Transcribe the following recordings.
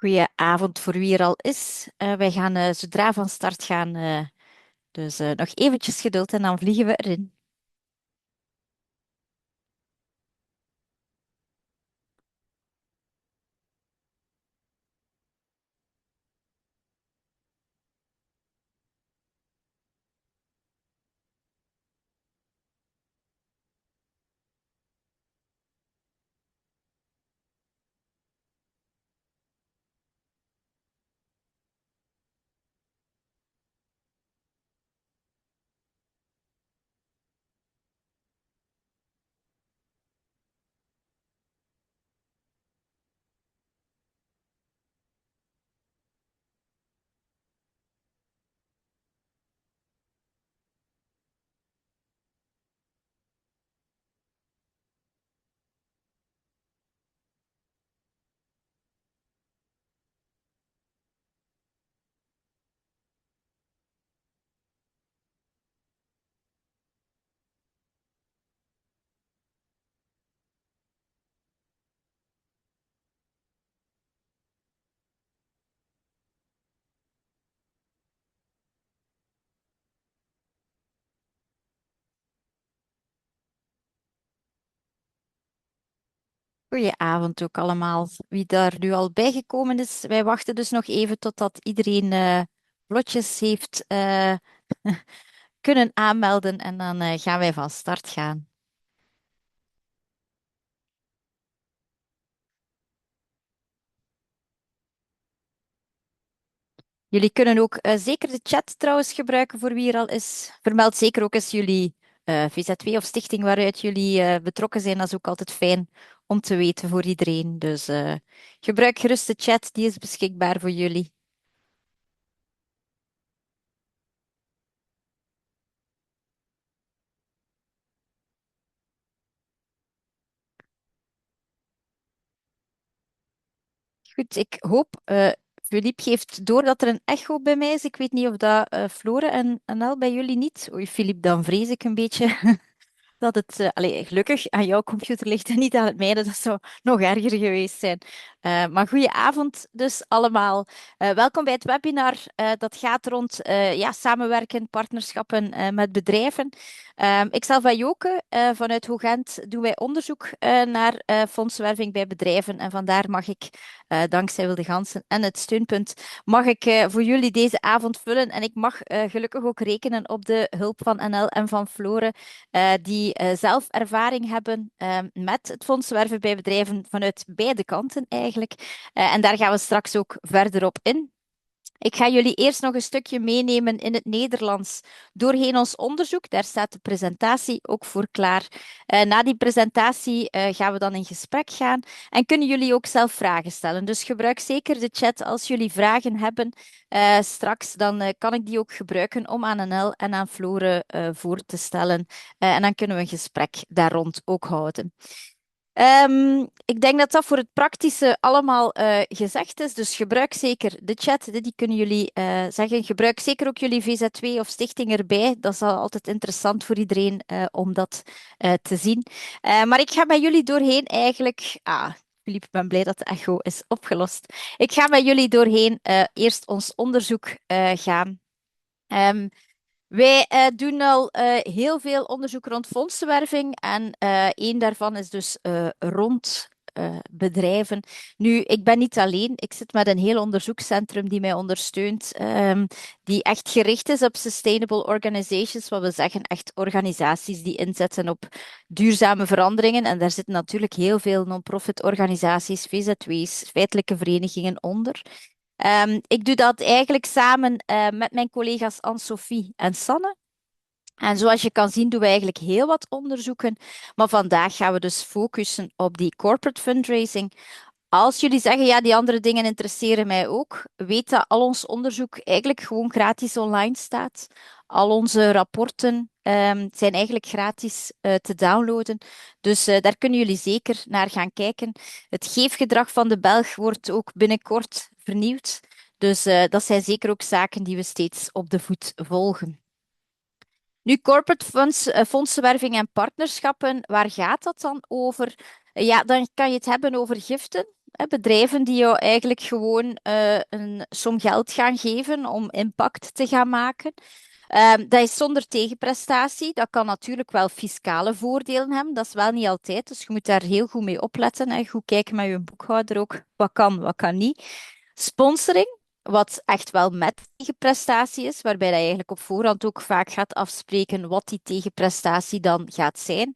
Goedenavond voor wie er al is. Wij gaan zodra van start gaan, dus nog eventjes geduld en dan vliegen we erin. Goedenavond ook allemaal. Wie daar nu al bijgekomen is, wij wachten dus nog even totdat iedereen vlotjes heeft kunnen aanmelden en dan gaan wij van start gaan. Jullie kunnen ook zeker de chat trouwens gebruiken voor wie er al is. Vermeld zeker ook eens jullie VZW of stichting waaruit jullie betrokken zijn. Dat is ook altijd fijn om te weten voor iedereen. Dus gebruik gerust de chat, die is beschikbaar voor jullie. Goed, ik hoop. Philippe geeft door dat er een echo bij mij is. Ik weet niet of dat Flore en Anel bij jullie niet. Oei, Philippe, dan vrees ik een beetje dat het, allee, gelukkig aan jouw computer ligt en niet aan het mijne. Dat zou nog erger geweest zijn. Maar goeie avond dus allemaal. Welkom bij het webinar. Dat gaat rond ja, samenwerken, partnerschappen met bedrijven. Ikzelf ben Joke. Vanuit HOGENT doen wij onderzoek naar fondsenwerving bij bedrijven. En vandaar mag ik, dankzij Wilde Ganzen en het steunpunt, mag ik voor jullie deze avond vullen. En ik mag gelukkig ook rekenen op de hulp van NL en van Flore die zelf ervaring hebben met het fondsenwerven bij bedrijven vanuit beide kanten eigenlijk. En daar gaan we straks ook verder op in. Ik ga jullie eerst nog een stukje meenemen in het Nederlands doorheen ons onderzoek. Daar staat de presentatie ook voor klaar. Na die presentatie gaan we dan in gesprek gaan en kunnen jullie ook zelf vragen stellen. Dus gebruik zeker de chat als jullie vragen hebben. Straks dan kan ik die ook gebruiken om aan NL en aan Flore voor te stellen. En dan kunnen we een gesprek daar rond ook houden. Ik denk dat dat voor het praktische allemaal gezegd is. Dus gebruik zeker de chat, die kunnen jullie zeggen. Gebruik zeker ook jullie VZW of stichting erbij. Dat is altijd interessant voor iedereen om dat te zien. Maar ik ga met jullie doorheen eigenlijk. Filip, ik ben blij dat de echo is opgelost. Ik ga met jullie doorheen eerst ons onderzoek gaan. Ehm, wij doen al heel veel onderzoek rond fondsenwerving en één daarvan is dus rond bedrijven. Nu, ik ben niet alleen. Ik zit met een heel onderzoekscentrum die mij ondersteunt, die echt gericht is op sustainable organizations, wat we zeggen echt organisaties die inzetten op duurzame veranderingen. En daar zitten natuurlijk heel veel non-profit organisaties, VZW's, feitelijke verenigingen onder. Ik doe dat eigenlijk samen met mijn collega's Anne-Sophie en Sanne. En zoals je kan zien, doen we eigenlijk heel wat onderzoeken. Maar vandaag gaan we dus focussen op die corporate fundraising. Als jullie zeggen, ja, die andere dingen interesseren mij ook, weet dat al ons onderzoek eigenlijk gewoon gratis online staat. Al onze rapporten zijn eigenlijk gratis te downloaden. Dus daar kunnen jullie zeker naar gaan kijken. Het geefgedrag van de Belg wordt ook binnenkort vernieuwd. Dus dat zijn zeker ook zaken die we steeds op de voet volgen. Nu, corporate funds, fondsenwerving en partnerschappen, waar gaat dat dan over? Ja, dan kan je het hebben over giften. Bedrijven die jou eigenlijk gewoon een som geld gaan geven om impact te gaan maken. Dat is zonder tegenprestatie. Dat kan natuurlijk wel fiscale voordelen hebben. Dat is wel niet altijd. Dus je moet daar heel goed mee opletten. En goed kijken met je boekhouder ook. Wat kan niet. Sponsoring, wat echt wel met tegenprestatie is. Waarbij je eigenlijk op voorhand ook vaak gaat afspreken wat die tegenprestatie dan gaat zijn.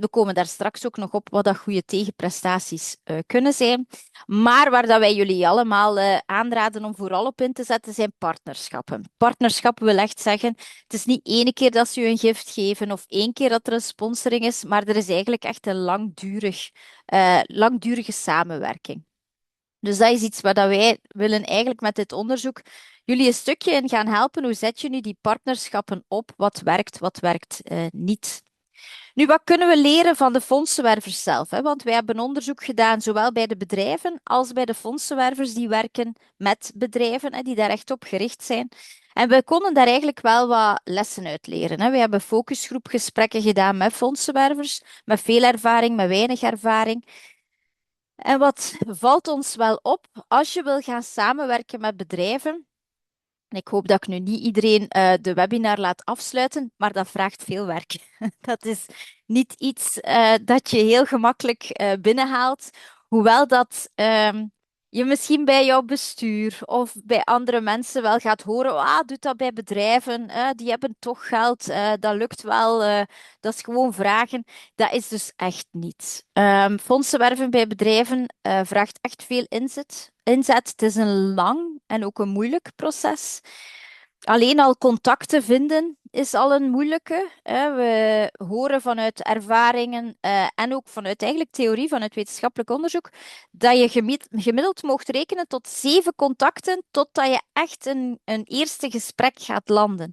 We komen daar straks ook nog op wat dat goede tegenprestaties kunnen zijn. Maar waar dat wij jullie allemaal aanraden om vooral op in te zetten, zijn partnerschappen. Partnerschap wil echt zeggen, het is niet ene keer dat ze je een gift geven of één keer dat er een sponsoring is, maar er is eigenlijk echt een langdurige samenwerking. Dus dat is iets waar dat wij willen eigenlijk met dit onderzoek jullie een stukje in gaan helpen. Hoe zet je nu die partnerschappen op? Wat werkt niet? Nu, wat kunnen we leren van de fondsenwervers zelf? Hè? Want wij hebben onderzoek gedaan, zowel bij de bedrijven als bij de fondsenwervers die werken met bedrijven, hè, die daar echt op gericht zijn. En we konden daar eigenlijk wel wat lessen uit leren. Hè? We hebben focusgroepgesprekken gedaan met fondsenwervers, met veel ervaring, met weinig ervaring. En wat valt ons wel op als je wil gaan samenwerken met bedrijven? En ik hoop dat ik nu niet iedereen de webinar laat afsluiten, maar dat vraagt veel werk. Dat is niet iets dat je heel gemakkelijk binnenhaalt, hoewel dat je misschien bij jouw bestuur of bij andere mensen wel gaat horen, doe dat bij bedrijven, die hebben toch geld, dat lukt wel, dat is gewoon vragen. Dat is dus echt niet. Fondsen werven bij bedrijven vraagt echt veel inzet. Het is een lang en ook een moeilijk proces. Alleen al contacten vinden is al een moeilijke. Hè. We horen vanuit ervaringen en ook vanuit eigenlijk theorie, vanuit wetenschappelijk onderzoek, dat je gemiddeld mocht rekenen tot 7 contacten totdat je echt een eerste gesprek gaat landen.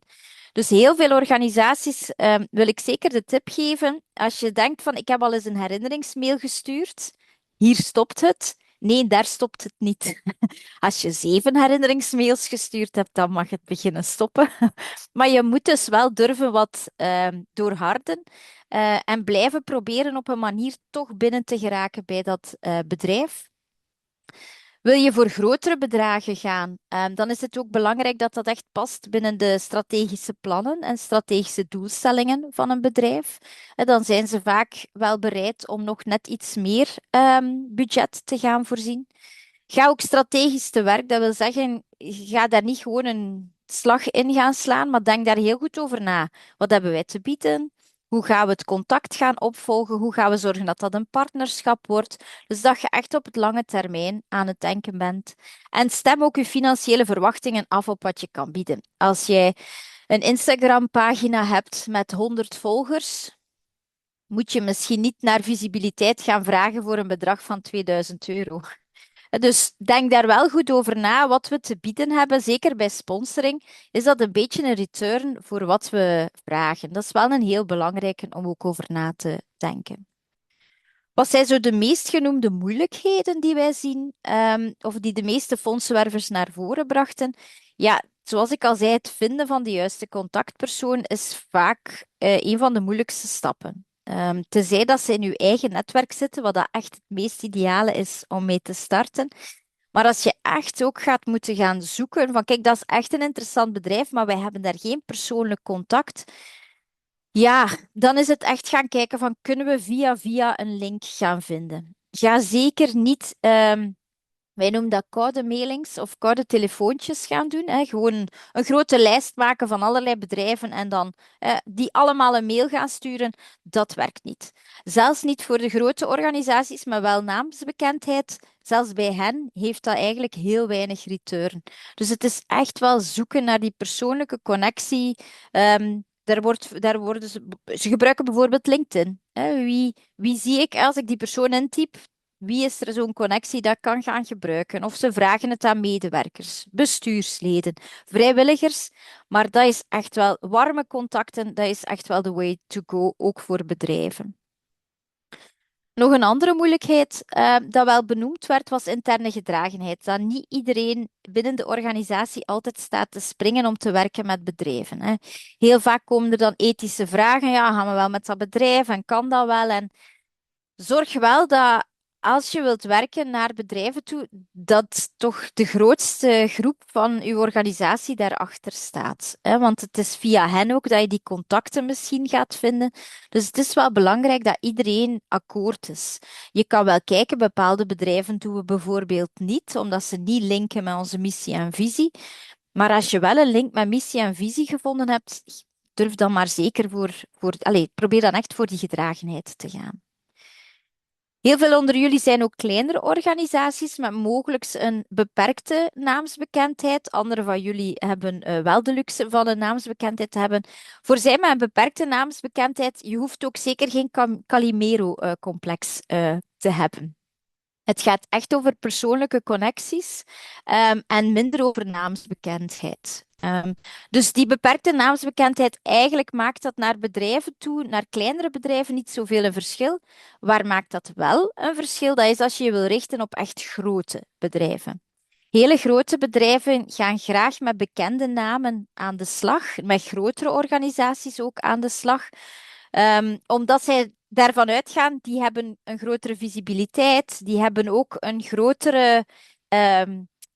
Dus heel veel organisaties wil ik zeker de tip geven. Als je denkt van ik heb al eens een herinneringsmail gestuurd, hier stopt het. Nee, daar stopt het niet. Als je 7 herinneringsmails gestuurd hebt, dan mag het beginnen stoppen. Maar je moet dus wel durven wat doorharden en blijven proberen op een manier toch binnen te geraken bij dat bedrijf. Wil je voor grotere bedragen gaan, dan is het ook belangrijk dat dat echt past binnen de strategische plannen en strategische doelstellingen van een bedrijf. Dan zijn ze vaak wel bereid om nog net iets meer budget te gaan voorzien. Ga ook strategisch te werk. Dat wil zeggen, ga daar niet gewoon een slag in gaan slaan, maar denk daar heel goed over na. Wat hebben wij te bieden? Hoe gaan we het contact gaan opvolgen? Hoe gaan we zorgen dat dat een partnerschap wordt? Dus dat je echt op het lange termijn aan het denken bent. En stem ook je financiële verwachtingen af op wat je kan bieden. Als jij een Instagram-pagina hebt met 100 volgers, moet je misschien niet naar visibiliteit gaan vragen voor een bedrag van 2000 euro. Dus denk daar wel goed over na wat we te bieden hebben. Zeker bij sponsoring is dat een beetje een return voor wat we vragen. Dat is wel een heel belangrijke om ook over na te denken. Wat zijn zo de meest genoemde moeilijkheden die wij zien, of die de meeste fondsenwervers naar voren brachten? Ja, zoals ik al zei, het vinden van de juiste contactpersoon is vaak een van de moeilijkste stappen. Tenzij dat ze in uw eigen netwerk zitten, wat dat echt het meest ideale is om mee te starten. Maar als je echt ook gaat moeten gaan zoeken van, kijk, dat is echt een interessant bedrijf, maar wij hebben daar geen persoonlijk contact. Ja, dan is het echt gaan kijken van, kunnen we via een link gaan vinden? Ga zeker niet wij noemen dat koude mailings of koude telefoontjes gaan doen. Hè. Gewoon een grote lijst maken van allerlei bedrijven en dan die allemaal een mail gaan sturen. Dat werkt niet. Zelfs niet voor de grote organisaties, maar wel naamsbekendheid. Zelfs bij hen heeft dat eigenlijk heel weinig return. Dus het is echt wel zoeken naar die persoonlijke connectie. Ze gebruiken bijvoorbeeld LinkedIn. Hè. Wie zie ik als ik die persoon intyp? Wie is er zo'n connectie dat kan gaan gebruiken? Of ze vragen het aan medewerkers, bestuursleden, vrijwilligers. Maar dat is echt wel warme contacten, dat is echt wel de way to go, ook voor bedrijven. Nog een andere moeilijkheid dat wel benoemd werd, was interne gedragenheid. Dat niet iedereen binnen de organisatie altijd staat te springen om te werken met bedrijven. Hè. Heel vaak komen er dan ethische vragen. Ja, gaan we wel met dat bedrijf en kan dat wel? En zorg wel dat als je wilt werken naar bedrijven toe, dat toch de grootste groep van je organisatie daarachter staat. Hè? Want het is via hen ook dat je die contacten misschien gaat vinden. Dus het is wel belangrijk dat iedereen akkoord is. Je kan wel kijken, bepaalde bedrijven doen we bijvoorbeeld niet, omdat ze niet linken met onze missie en visie. Maar als je wel een link met missie en visie gevonden hebt, durf dan maar zeker probeer dan echt voor die gedragenheid te gaan. Heel veel onder jullie zijn ook kleinere organisaties met mogelijk een beperkte naamsbekendheid. Anderen van jullie hebben wel de luxe van een naamsbekendheid te hebben. Voor zij met een beperkte naamsbekendheid, je hoeft ook zeker geen Calimero-complex te hebben. Het gaat echt over persoonlijke connecties en minder over naamsbekendheid. Dus die beperkte naamsbekendheid eigenlijk maakt dat naar bedrijven toe, naar kleinere bedrijven, niet zoveel een verschil. Waar maakt dat wel een verschil? Dat is als je je wil richten op echt grote bedrijven. Hele grote bedrijven gaan graag met bekende namen aan de slag, met grotere organisaties ook aan de slag. Omdat zij daarvan uitgaan, die hebben een grotere visibiliteit, die hebben ook een grotere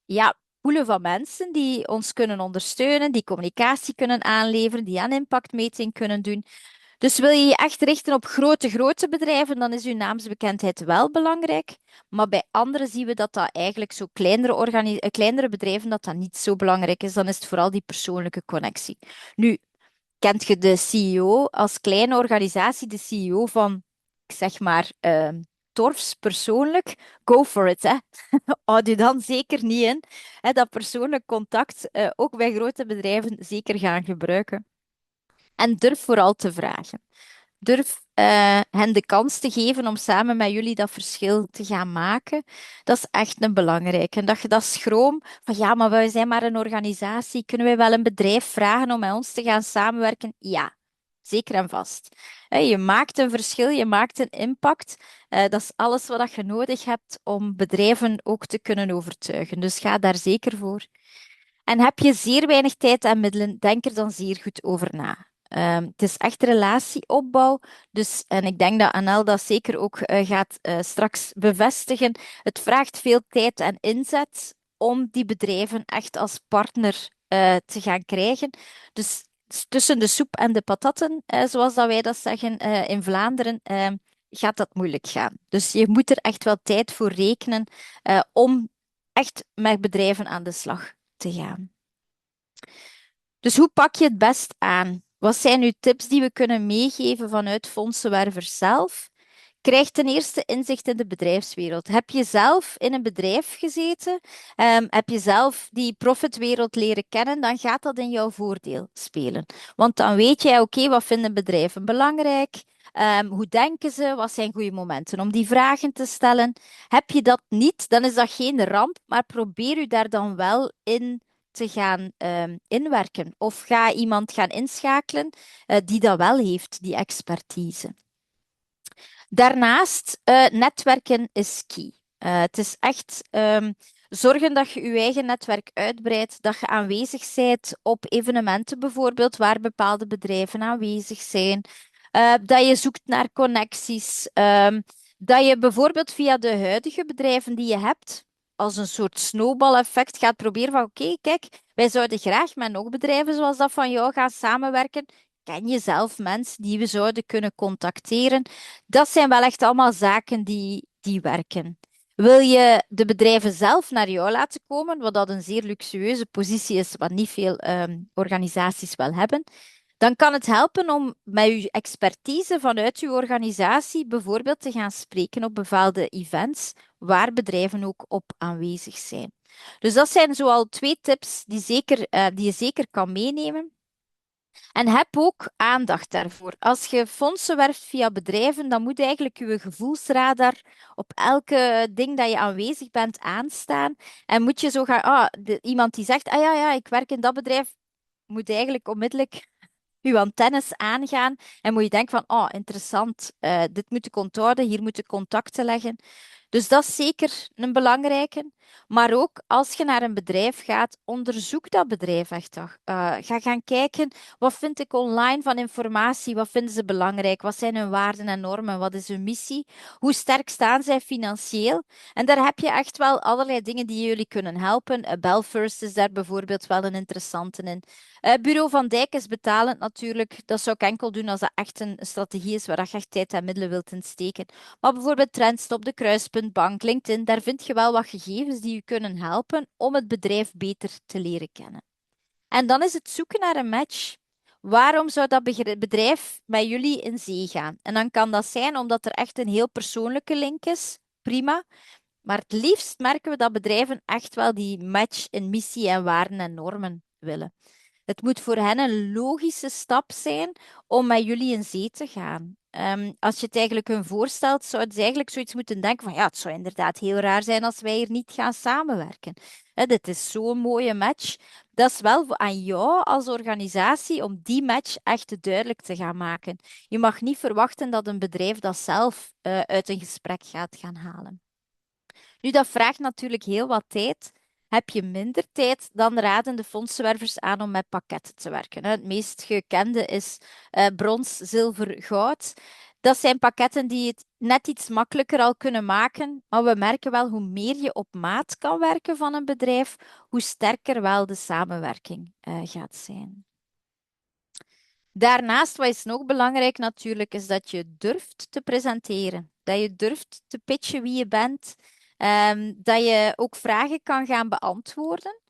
ja, poelen van mensen die ons kunnen ondersteunen, die communicatie kunnen aanleveren, die aan impactmeting kunnen doen. Dus wil je je echt richten op grote bedrijven, dan is uw naamsbekendheid wel belangrijk. Maar bij anderen zien we dat eigenlijk zo kleinere bedrijven, dat niet zo belangrijk is. Dan is het vooral die persoonlijke connectie. Nu, kent je de CEO als kleine organisatie, de CEO van, ik zeg maar, Torfs persoonlijk? Go for it, hè. Houd je dan zeker niet in. Hè, dat persoonlijk contact ook bij grote bedrijven zeker gaan gebruiken. En durf vooral te vragen. Durf hen de kans te geven om samen met jullie dat verschil te gaan maken. Dat is echt een belangrijke. En dat je dat schroom van ja, maar wij zijn maar een organisatie. Kunnen wij wel een bedrijf vragen om met ons te gaan samenwerken? Ja, zeker en vast. Je maakt een verschil, je maakt een impact. Dat is alles wat je nodig hebt om bedrijven ook te kunnen overtuigen. Dus ga daar zeker voor. En heb je zeer weinig tijd en middelen, denk er dan zeer goed over na. Het is echt relatieopbouw. Dus, en ik denk dat Anel dat zeker ook gaat straks bevestigen. Het vraagt veel tijd en inzet om die bedrijven echt als partner te gaan krijgen. Dus tussen de soep en de patatten, zoals dat wij dat zeggen in Vlaanderen, gaat dat moeilijk gaan. Dus je moet er echt wel tijd voor rekenen om echt met bedrijven aan de slag te gaan. Dus hoe pak je het best aan? Wat zijn nu tips die we kunnen meegeven vanuit fondsenwervers zelf? Krijg ten eerste inzicht in de bedrijfswereld. Heb je zelf in een bedrijf gezeten? Heb je zelf die profitwereld leren kennen? Dan gaat dat in jouw voordeel spelen. Want dan weet jij, oké, wat vinden bedrijven belangrijk? Hoe denken ze? Wat zijn goede momenten om die vragen te stellen? Heb je dat niet, dan is dat geen ramp, maar probeer u daar dan wel in te gaan inwerken. Of ga iemand gaan inschakelen die dat wel heeft, die expertise. Daarnaast, netwerken is key. Het is echt zorgen dat je je eigen netwerk uitbreidt, dat je aanwezig bent op evenementen bijvoorbeeld, waar bepaalde bedrijven aanwezig zijn, dat je zoekt naar connecties, dat je bijvoorbeeld via de huidige bedrijven die je hebt, als een soort snowball-effect gaat proberen van oké, kijk, wij zouden graag met nog bedrijven zoals dat van jou gaan samenwerken. Ken je zelf mensen die we zouden kunnen contacteren? Dat zijn wel echt allemaal zaken die werken. Wil je de bedrijven zelf naar jou laten komen, wat dat een zeer luxueuze positie is, wat niet veel organisaties wel hebben, dan kan het helpen om met je expertise vanuit je organisatie bijvoorbeeld te gaan spreken op bepaalde events waar bedrijven ook op aanwezig zijn. Dus dat zijn zoal 2 tips die je zeker kan meenemen. En heb ook aandacht daarvoor. Als je fondsen werft via bedrijven, dan moet eigenlijk je gevoelsradar op elke ding dat je aanwezig bent aanstaan. En moet je zo gaan, iemand die zegt, ja, ik werk in dat bedrijf, moet eigenlijk onmiddellijk je antennes aangaan. En moet je denken van, interessant, dit moet ik onthouden, hier moet ik contacten leggen. Dus dat is zeker een belangrijke. Maar ook als je naar een bedrijf gaat, onderzoek dat bedrijf echt. Ga gaan kijken, wat vind ik online van informatie? Wat vinden ze belangrijk? Wat zijn hun waarden en normen? Wat is hun missie? Hoe sterk staan zij financieel? En daar heb je echt wel allerlei dingen die jullie kunnen helpen. Belfirst is daar bijvoorbeeld wel een interessante in. Bureau van Dijk is betalend natuurlijk. Dat zou ik enkel doen als dat echt een strategie is waar je echt tijd en middelen wilt insteken. Maar bijvoorbeeld Trendstop, de Kruispuntbank, LinkedIn, daar vind je wel wat gegevens die je kunnen helpen om het bedrijf beter te leren kennen. En dan is het zoeken naar een match. Waarom zou dat bedrijf met jullie in zee gaan? En dan kan dat zijn omdat er echt een heel persoonlijke link is. Prima. Maar het liefst merken we dat bedrijven echt wel die match in missie en waarden en normen willen. Het moet voor hen een logische stap zijn om met jullie in zee te gaan. Als je het eigenlijk hun voorstelt, zou het eigenlijk zoiets moeten denken van ja, het zou inderdaad heel raar zijn als wij hier niet gaan samenwerken. Dit is zo'n mooie match. Dat is wel aan jou als organisatie om die match echt duidelijk te gaan maken. Je mag niet verwachten dat een bedrijf dat zelf uit een gesprek gaat gaan halen. Nu, dat vraagt natuurlijk heel wat tijd. Heb je minder tijd, dan raden de fondsenwervers aan om met pakketten te werken. Het meest gekende is brons, zilver, goud. Dat zijn pakketten die het net iets makkelijker al kunnen maken, maar we merken wel hoe meer je op maat kan werken van een bedrijf, hoe sterker wel de samenwerking gaat zijn. Daarnaast, wat is nog belangrijk natuurlijk, is dat je durft te presenteren. Dat je durft te pitchen wie je bent. Dat je ook vragen kan gaan beantwoorden.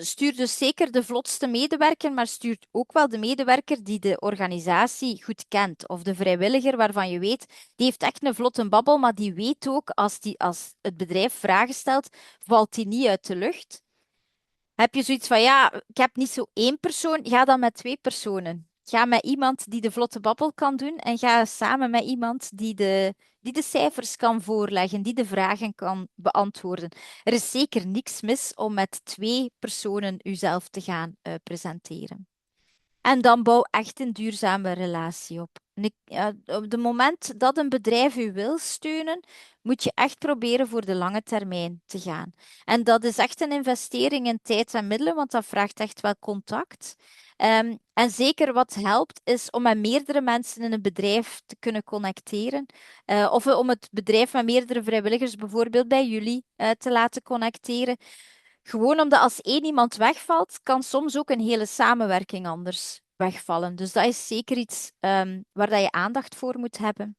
Stuur dus zeker de vlotste medewerker, maar stuurt ook wel de medewerker die de organisatie goed kent. Of de vrijwilliger waarvan je weet, die heeft echt een vlotte babbel, maar die weet ook, als het bedrijf vragen stelt, valt die niet uit de lucht. Heb je zoiets van, ja, ik heb niet zo één persoon, ga dan met twee personen. Ga met iemand die de vlotte babbel kan doen en ga samen met iemand die de cijfers kan voorleggen, die de vragen kan beantwoorden. Er is zeker niks mis om met twee personen uzelf te gaan presenteren. En dan bouw echt een duurzame relatie op. Op het moment dat een bedrijf u wil steunen, moet je echt proberen voor de lange termijn te gaan. En dat is echt een investering in tijd en middelen, want dat vraagt echt wel contact. En zeker wat helpt, is om met meerdere mensen in een bedrijf te kunnen connecteren. Of om het bedrijf met meerdere vrijwilligers bijvoorbeeld bij jullie te laten connecteren. Gewoon omdat als één iemand wegvalt, kan soms ook een hele samenwerking anders wegvallen. Dus dat is zeker iets waar dat je aandacht voor moet hebben.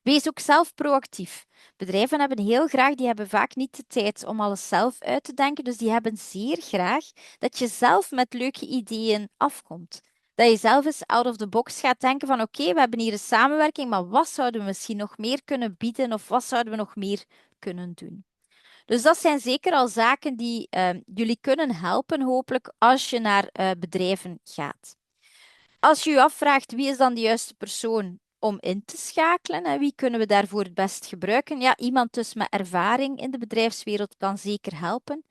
Wees ook zelf proactief. Bedrijven hebben heel graag, die hebben vaak niet de tijd om alles zelf uit te denken, dus die hebben zeer graag dat je zelf met leuke ideeën afkomt. Dat je zelf eens out of the box gaat denken van oké, we hebben hier een samenwerking, maar wat zouden we misschien nog meer kunnen bieden of wat zouden we nog meer kunnen doen? Dus dat zijn zeker al zaken die jullie kunnen helpen, hopelijk, als je naar bedrijven gaat. Als je je afvraagt wie is dan de juiste persoon om in te schakelen en wie kunnen we daarvoor het best gebruiken, ja, iemand dus met ervaring in de bedrijfswereld kan zeker helpen.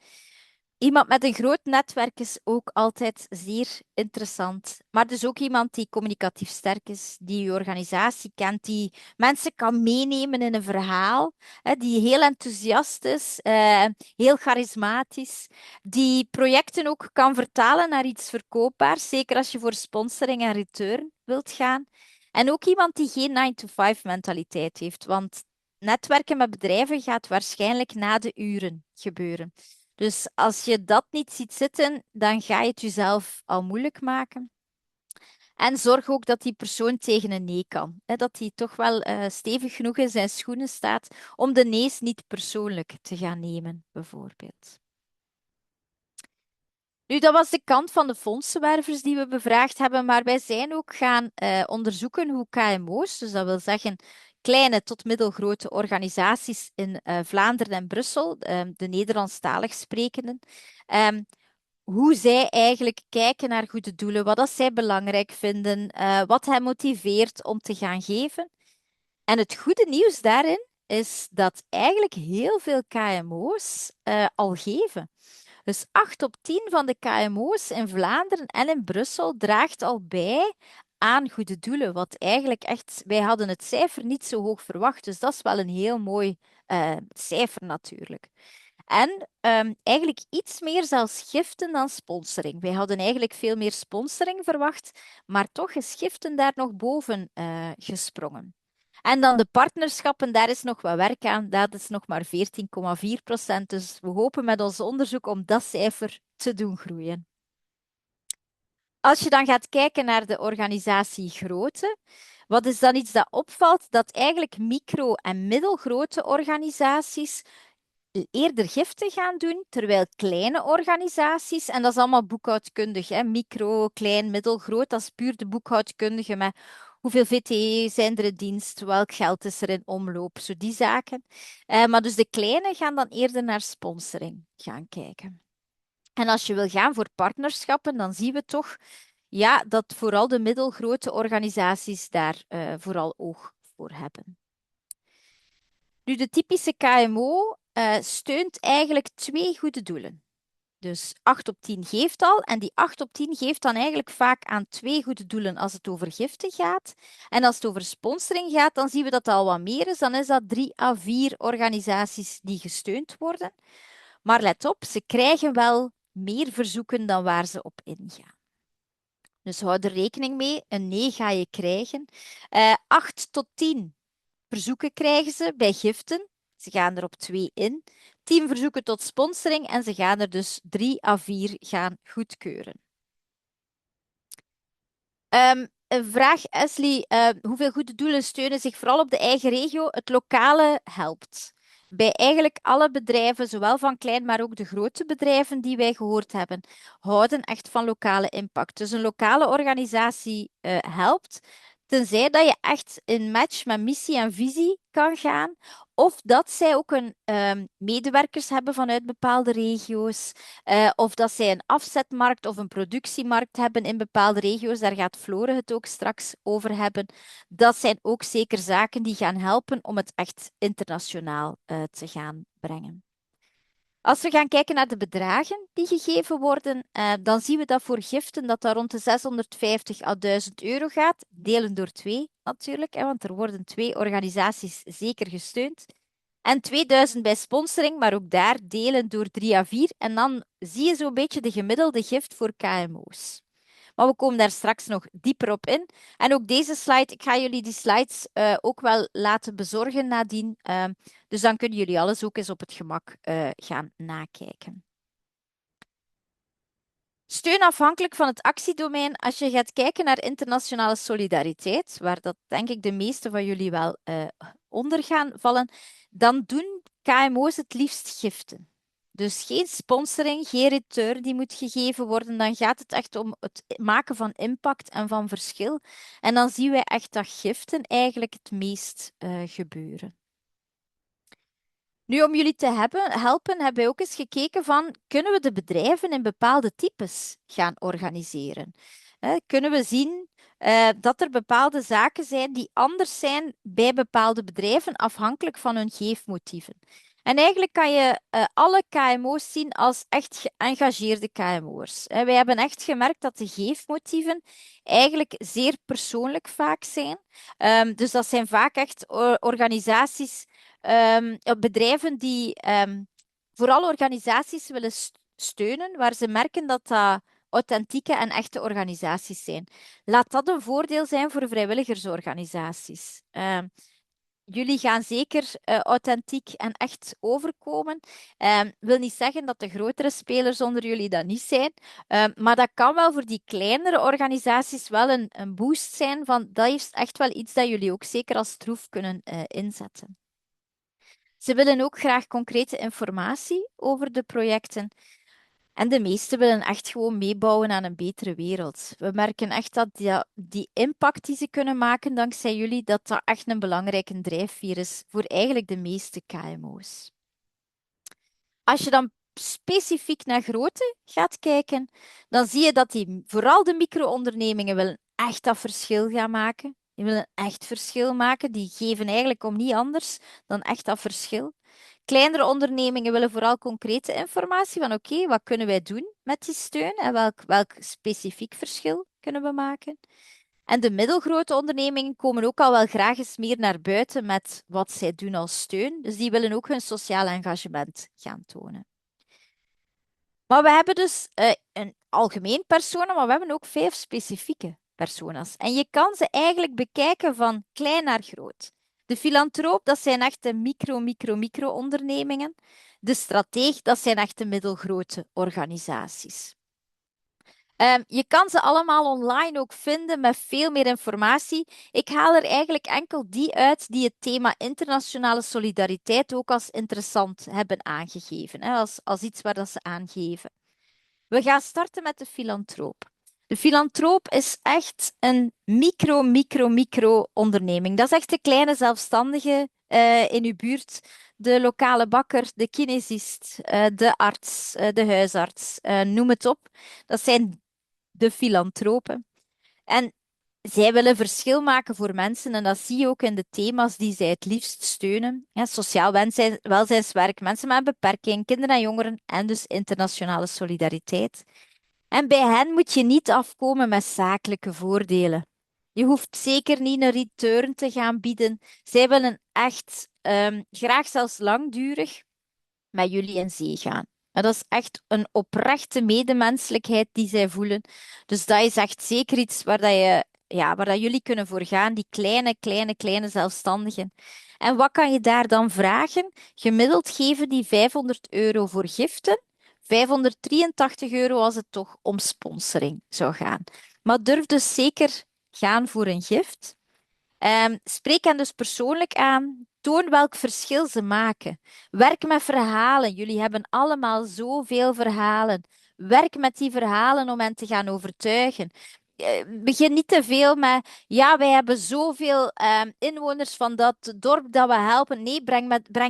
Iemand met een groot netwerk is ook altijd zeer interessant. Maar dus ook iemand die communicatief sterk is, die je organisatie kent, die mensen kan meenemen in een verhaal, hè, die heel enthousiast is, heel charismatisch, die projecten ook kan vertalen naar iets verkoopbaars, zeker als je voor sponsoring en return wilt gaan. En ook iemand die geen 9-to-5 mentaliteit heeft, want netwerken met bedrijven gaat waarschijnlijk na de uren gebeuren. Dus als je dat niet ziet zitten, dan ga je het jezelf al moeilijk maken. En zorg ook dat die persoon tegen een nee kan. Hè, dat hij toch wel stevig genoeg in zijn schoenen staat om de nee's niet persoonlijk te gaan nemen, bijvoorbeeld. Nu, dat was de kant van de fondsenwervers die we bevraagd hebben, maar wij zijn ook gaan onderzoeken hoe KMO's, dus dat wil zeggen kleine tot middelgrote organisaties in Vlaanderen en Brussel, de Nederlandstalig sprekenden, hoe zij eigenlijk kijken naar goede doelen, wat dat zij belangrijk vinden, wat hen motiveert om te gaan geven. En het goede nieuws daarin is dat eigenlijk heel veel KMO's al geven. Dus 8 op 10 van de KMO's in Vlaanderen en in Brussel draagt al bij aan goede doelen, wat eigenlijk echt, wij hadden het cijfer niet zo hoog verwacht, dus dat is wel een heel mooi cijfer natuurlijk. En eigenlijk iets meer zelfs giften dan sponsoring. Wij hadden eigenlijk veel meer sponsoring verwacht, maar toch is giften daar nog boven gesprongen. En dan de partnerschappen, daar is nog wat werk aan. Dat is nog maar 14,4%. Dus we hopen met ons onderzoek om dat cijfer te doen groeien. Als je dan gaat kijken naar de organisatiegrootte, wat is dan iets dat opvalt? Dat eigenlijk micro- en middelgrote organisaties eerder giften gaan doen, terwijl kleine organisaties, en dat is allemaal boekhoudkundig, hè, micro, klein, middel, groot, dat is puur de boekhoudkundige met hoeveel VTE zijn er in dienst, welk geld is er in omloop, zo die zaken. Maar dus de kleine gaan dan eerder naar sponsoring gaan kijken. En als je wil gaan voor partnerschappen, dan zien we toch ja, dat vooral de middelgrote organisaties daar vooral oog voor hebben. Nu, de typische KMO steunt eigenlijk twee goede doelen. Dus 8 op 10 geeft al, en die 8 op 10 geeft dan eigenlijk vaak aan twee goede doelen als het over giften gaat. En als het over sponsoring gaat, dan zien we dat het al wat meer is. Dan is dat 3 à 4 organisaties die gesteund worden. Maar let op, ze krijgen wel meer verzoeken dan waar ze op ingaan. Dus hou er rekening mee, een nee ga je krijgen. 8 tot 10 verzoeken krijgen ze bij giften. Ze gaan er op 2 in. 10 verzoeken tot sponsoring en ze gaan er dus 3 à 4 gaan goedkeuren. Een vraag, Ashley. Hoeveel goede doelen steunen zich vooral op de eigen regio? Het lokale helpt. Bij eigenlijk alle bedrijven, zowel van klein, maar ook de grote bedrijven die wij gehoord hebben, houden echt van lokale impact. Dus een lokale organisatie helpt, tenzij dat je echt in match met missie en visie kan gaan, of dat zij ook een medewerkers hebben vanuit bepaalde regio's, of dat zij een afzetmarkt of een productiemarkt hebben in bepaalde regio's. Daar gaat Flore het ook straks over hebben. Dat zijn ook zeker zaken die gaan helpen om het echt internationaal te gaan brengen. Als we gaan kijken naar de bedragen die gegeven worden, dan zien we dat voor giften dat rond de 650 à 1000 euro gaat. Delen door 2 natuurlijk, want er worden 2 organisaties zeker gesteund. En 2000 bij sponsoring, maar ook daar delen door 3 à 4. En dan zie je zo'n beetje de gemiddelde gift voor KMO's. Maar we komen daar straks nog dieper op in. En ook deze slide, ik ga jullie die slides ook wel laten bezorgen nadien. Dus dan kunnen jullie alles ook eens op het gemak gaan nakijken. Steun afhankelijk van het actiedomein. Als je gaat kijken naar internationale solidariteit, waar dat denk ik de meeste van jullie wel onder gaan vallen, dan doen KMO's het liefst giften. Dus geen sponsoring, geen return die moet gegeven worden. Dan gaat het echt om het maken van impact en van verschil. En dan zien wij echt dat giften eigenlijk het meest gebeuren. Nu, om jullie te helpen, hebben wij ook eens gekeken van, kunnen we de bedrijven in bepaalde types gaan organiseren? Kunnen we zien dat er bepaalde zaken zijn die anders zijn bij bepaalde bedrijven, afhankelijk van hun geefmotieven? En eigenlijk kan je alle KMO's zien als echt geëngageerde KMO'ers. Wij hebben echt gemerkt dat de geefmotieven eigenlijk zeer persoonlijk vaak zijn. Dus dat zijn vaak echt organisaties, bedrijven die vooral organisaties willen steunen, waar ze merken dat dat authentieke en echte organisaties zijn. Laat dat een voordeel zijn voor vrijwilligersorganisaties. Jullie gaan zeker authentiek en echt overkomen. Wil niet zeggen dat de grotere spelers onder jullie dat niet zijn, maar dat kan wel voor die kleinere organisaties wel een boost zijn. Van, dat is echt wel iets dat jullie ook zeker als troef kunnen inzetten. Ze willen ook graag concrete informatie over de projecten. En de meesten willen echt gewoon meebouwen aan een betere wereld. We merken echt dat die impact die ze kunnen maken dankzij jullie, dat dat echt een belangrijke drijfveer is voor eigenlijk de meeste KMO's. Als je dan specifiek naar grootte gaat kijken, dan zie je dat vooral de micro-ondernemingen willen echt dat verschil gaan maken. Die willen echt verschil maken. Die geven eigenlijk om niet anders dan echt dat verschil. Kleinere ondernemingen willen vooral concrete informatie van oké, wat kunnen wij doen met die steun en welk specifiek verschil kunnen we maken. En de middelgrote ondernemingen komen ook al wel graag eens meer naar buiten met wat zij doen als steun. Dus die willen ook hun sociaal engagement gaan tonen. Maar we hebben dus een algemeen persona, maar we hebben ook 5 specifieke persona's. En je kan ze eigenlijk bekijken van klein naar groot. De filantroop, dat zijn echt de micro-ondernemingen. De strateeg, dat zijn echt de middelgrote organisaties. Je kan ze allemaal online ook vinden met veel meer informatie. Ik haal er eigenlijk enkel die uit die het thema internationale solidariteit ook als interessant hebben aangegeven, hè, als iets waar dat ze aangeven. We gaan starten met de filantroop. De filantroop is echt een micro-onderneming. Dat is echt de kleine zelfstandige in uw buurt. De lokale bakker, de kinesist, de arts, de huisarts, noem het op. Dat zijn de filantropen. En zij willen verschil maken voor mensen en dat zie je ook in de thema's die zij het liefst steunen. Ja, sociaal welzijnswerk, mensen met een beperking, kinderen en jongeren en dus internationale solidariteit. En bij hen moet je niet afkomen met zakelijke voordelen. Je hoeft zeker niet een return te gaan bieden. Zij willen echt graag zelfs langdurig met jullie in zee gaan. En dat is echt een oprechte medemenselijkheid die zij voelen. Dus dat is echt zeker iets waar dat jullie kunnen voor gaan, die kleine zelfstandigen. En wat kan je daar dan vragen? Gemiddeld geven die €500 voor giften, €583 als het toch om sponsoring zou gaan. Maar durf dus zeker gaan voor een gift. Spreek hen dus persoonlijk aan. Toon welk verschil ze maken. Werk met verhalen. Jullie hebben allemaal zoveel verhalen. Werk met die verhalen om hen te gaan overtuigen. Begin niet te veel met, ja, wij hebben zoveel inwoners van dat dorp dat we helpen. Nee,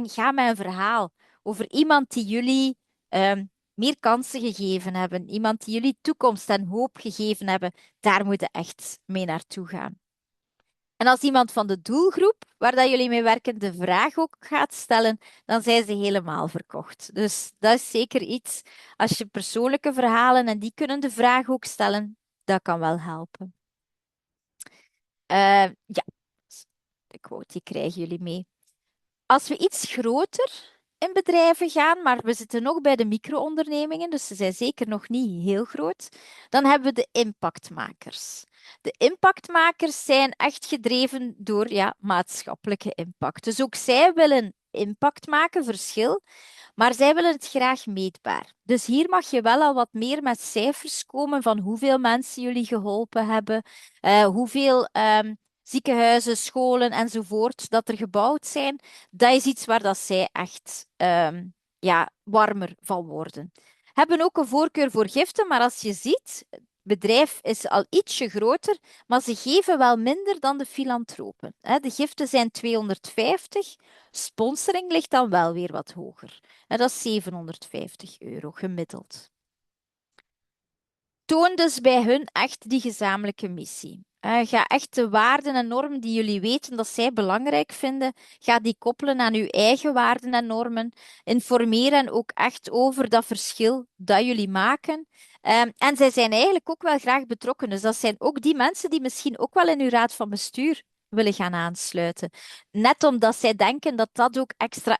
ga met een verhaal over iemand die jullie meer kansen gegeven hebben. Iemand die jullie toekomst en hoop gegeven hebben. Daar moet je echt mee naartoe gaan. En als iemand van de doelgroep waar dat jullie mee werken de vraag ook gaat stellen, dan zijn ze helemaal verkocht. Dus dat is zeker iets, als je persoonlijke verhalen en die kunnen de vraag ook stellen, dat kan wel helpen. Ja, de quote, die krijgen jullie mee. Als we iets groter in bedrijven gaan, maar we zitten nog bij de micro-ondernemingen, dus ze zijn zeker nog niet heel groot, dan hebben we de impactmakers. De impactmakers zijn echt gedreven door maatschappelijke impact. Dus ook zij willen impact maken, verschil, maar zij willen het graag meetbaar. Dus hier mag je wel al wat meer met cijfers komen van hoeveel mensen jullie geholpen hebben, hoeveel ziekenhuizen, scholen enzovoort dat er gebouwd zijn. Dat is iets waar dat zij echt warmer van worden. Hebben ook een voorkeur voor giften, maar als je ziet, het bedrijf is al ietsje groter, maar ze geven wel minder dan de filantropen. De giften zijn 250, sponsoring ligt dan wel weer wat hoger. Dat is €750 gemiddeld. Toon dus bij hun echt die gezamenlijke missie. Ga echt de waarden en normen die jullie weten dat zij belangrijk vinden, ga die koppelen aan uw eigen waarden en normen. Informeer hen ook echt over dat verschil dat jullie maken. En zij zijn eigenlijk ook wel graag betrokken. Dus dat zijn ook die mensen die misschien ook wel in uw raad van bestuur willen gaan aansluiten. Net omdat zij denken dat dat ook extra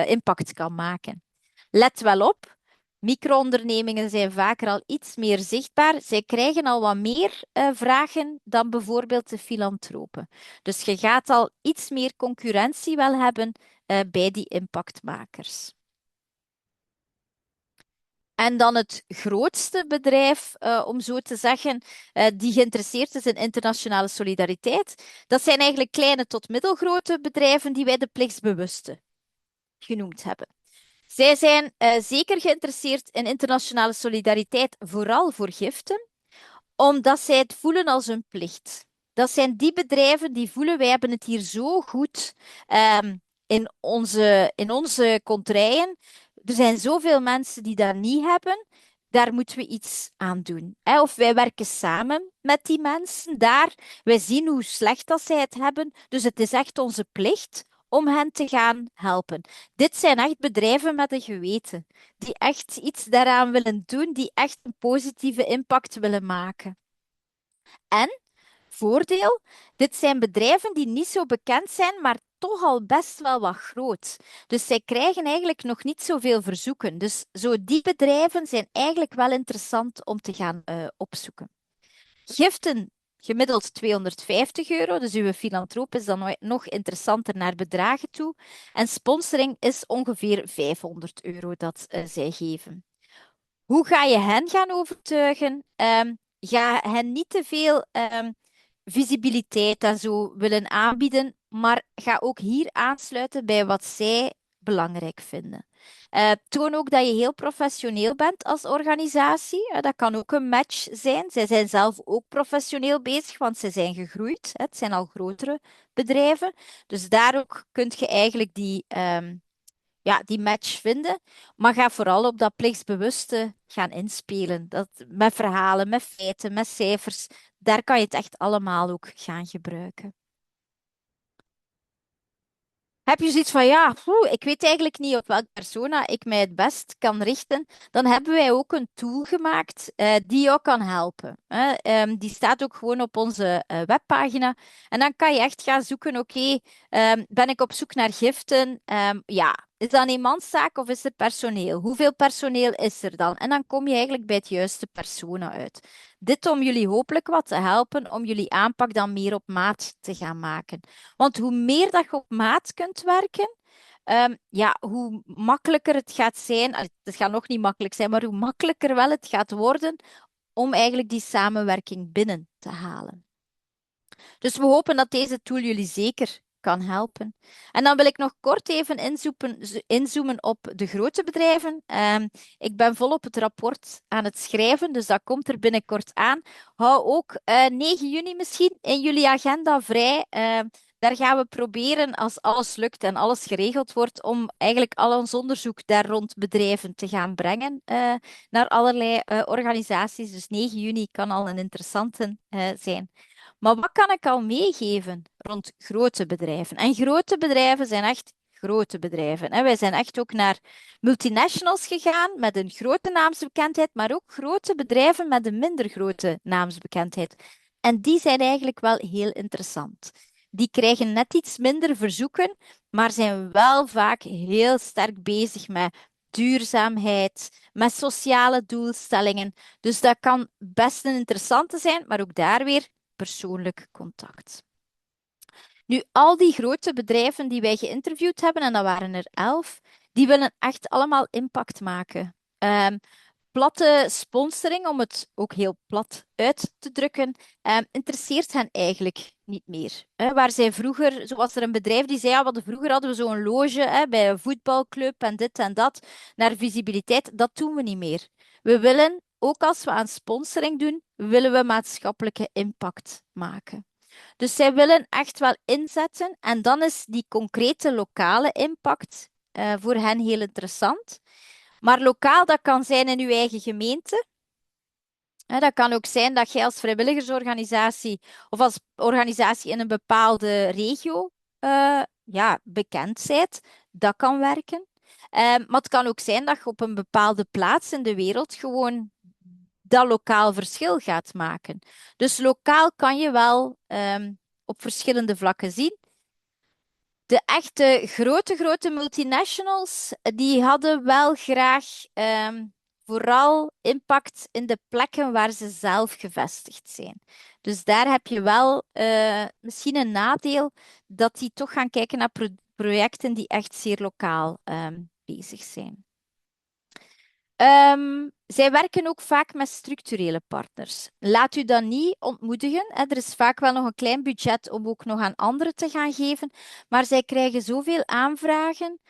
impact kan maken. Let wel op. Micro-ondernemingen zijn vaker al iets meer zichtbaar. Zij krijgen al wat meer vragen dan bijvoorbeeld de filantropen. Dus je gaat al iets meer concurrentie wel hebben bij die impactmakers. En dan het grootste bedrijf, om zo te zeggen, die geïnteresseerd is in internationale solidariteit. Dat zijn eigenlijk kleine tot middelgrote bedrijven die wij de plichtsbewuste genoemd hebben. Zij zijn zeker geïnteresseerd in internationale solidariteit, vooral voor giften, omdat zij het voelen als hun plicht. Dat zijn die bedrijven die voelen, wij hebben het hier zo goed in onze contraien. Er zijn zoveel mensen die dat niet hebben. Daar moeten we iets aan doen. Of wij werken samen met die mensen daar. Wij zien hoe slecht dat zij het hebben. Dus het is echt onze plicht om hen te gaan helpen. Dit zijn echt bedrijven met een geweten, die echt iets daaraan willen doen, die echt een positieve impact willen maken. En Voordeel, dit zijn bedrijven die niet zo bekend zijn, maar toch al best wel wat groot. Dus zij krijgen eigenlijk nog niet zoveel verzoeken. Dus zo die bedrijven zijn eigenlijk wel interessant om te gaan opzoeken. Giften gemiddeld €250, dus uw filantroop is dan nog interessanter naar bedragen toe. En sponsoring is ongeveer €500 dat zij geven. Hoe ga je hen gaan overtuigen? Ga hen niet te veel visibiliteit en zo willen aanbieden, maar ga ook hier aansluiten bij wat zij belangrijk vinden. Toon ook dat je heel professioneel bent als organisatie. Dat kan ook een match zijn. Zij zijn zelf ook professioneel bezig, want ze zijn gegroeid. Het zijn al grotere bedrijven. Dus daar ook kun je eigenlijk die match vinden. Maar ga vooral op dat plichtsbewuste gaan inspelen. Dat, met verhalen, met feiten, met cijfers. Daar kan je het echt allemaal ook gaan gebruiken. Heb je zoiets van, ja, ik weet eigenlijk niet op welke persona ik mij het best kan richten, dan hebben wij ook een tool gemaakt die jou kan helpen. Hè. Die staat ook gewoon op onze webpagina. En dan kan je echt gaan zoeken, oké, ben ik op zoek naar giften? Ja, is dat een eenmanszaak of is er personeel? Hoeveel personeel is er dan? En dan kom je eigenlijk bij het juiste persona uit. Dit om jullie hopelijk wat te helpen om jullie aanpak dan meer op maat te gaan maken. Want hoe meer dat je op maat kunt werken, ja, hoe makkelijker het gaat zijn. Het gaat nog niet makkelijk zijn, maar hoe makkelijker wel het gaat worden om eigenlijk die samenwerking binnen te halen. Dus we hopen dat deze tool jullie zeker kan helpen. En dan wil ik nog kort even inzoomen op de grote bedrijven. Ik ben volop het rapport aan het schrijven, dus dat komt er binnenkort aan. Hou ook 9 juni misschien in jullie agenda vrij. Daar gaan we proberen, als alles lukt en alles geregeld wordt, om eigenlijk al ons onderzoek daar rond bedrijven te gaan brengen naar allerlei organisaties. Dus 9 juni kan al een interessante zijn. Maar wat kan ik al meegeven rond grote bedrijven? En grote bedrijven zijn echt grote bedrijven. Wij zijn echt ook naar multinationals gegaan met een grote naamsbekendheid, maar ook grote bedrijven met een minder grote naamsbekendheid. En die zijn eigenlijk wel heel interessant. Die krijgen net iets minder verzoeken, maar zijn wel vaak heel sterk bezig met duurzaamheid, met sociale doelstellingen. Dus dat kan best een interessante zijn, maar ook daar weer persoonlijk contact. Nu, al die grote bedrijven die wij geïnterviewd hebben, en dat waren er 11, die willen echt allemaal impact maken. Platte sponsoring, om het ook heel plat uit te drukken, interesseert hen eigenlijk niet meer. Waar zij vroeger, zo was er een bedrijf die zei, ja, vroeger hadden we zo'n loge bij een voetbalclub en dit en dat, naar visibiliteit, dat doen we niet meer. We willen, ook als we aan sponsoring doen, willen we maatschappelijke impact maken. Dus zij willen echt wel inzetten en dan is die concrete lokale impact voor hen heel interessant. Maar lokaal, dat kan zijn in uw eigen gemeente. Dat kan ook zijn dat jij als vrijwilligersorganisatie of als organisatie in een bepaalde regio bekend bent. Dat kan werken. Maar het kan ook zijn dat je op een bepaalde plaats in de wereld gewoon dat lokaal verschil gaat maken. Dus lokaal kan je wel op verschillende vlakken zien. De echte grote multinationals, die hadden wel graag vooral impact in de plekken waar ze zelf gevestigd zijn. Dus daar heb je wel misschien een nadeel dat die toch gaan kijken naar projecten die echt zeer lokaal bezig zijn. Zij werken ook vaak met structurele partners. Laat u dat niet ontmoedigen. Er is vaak wel nog een klein budget om ook nog aan anderen te gaan geven. Maar zij krijgen zoveel aanvragen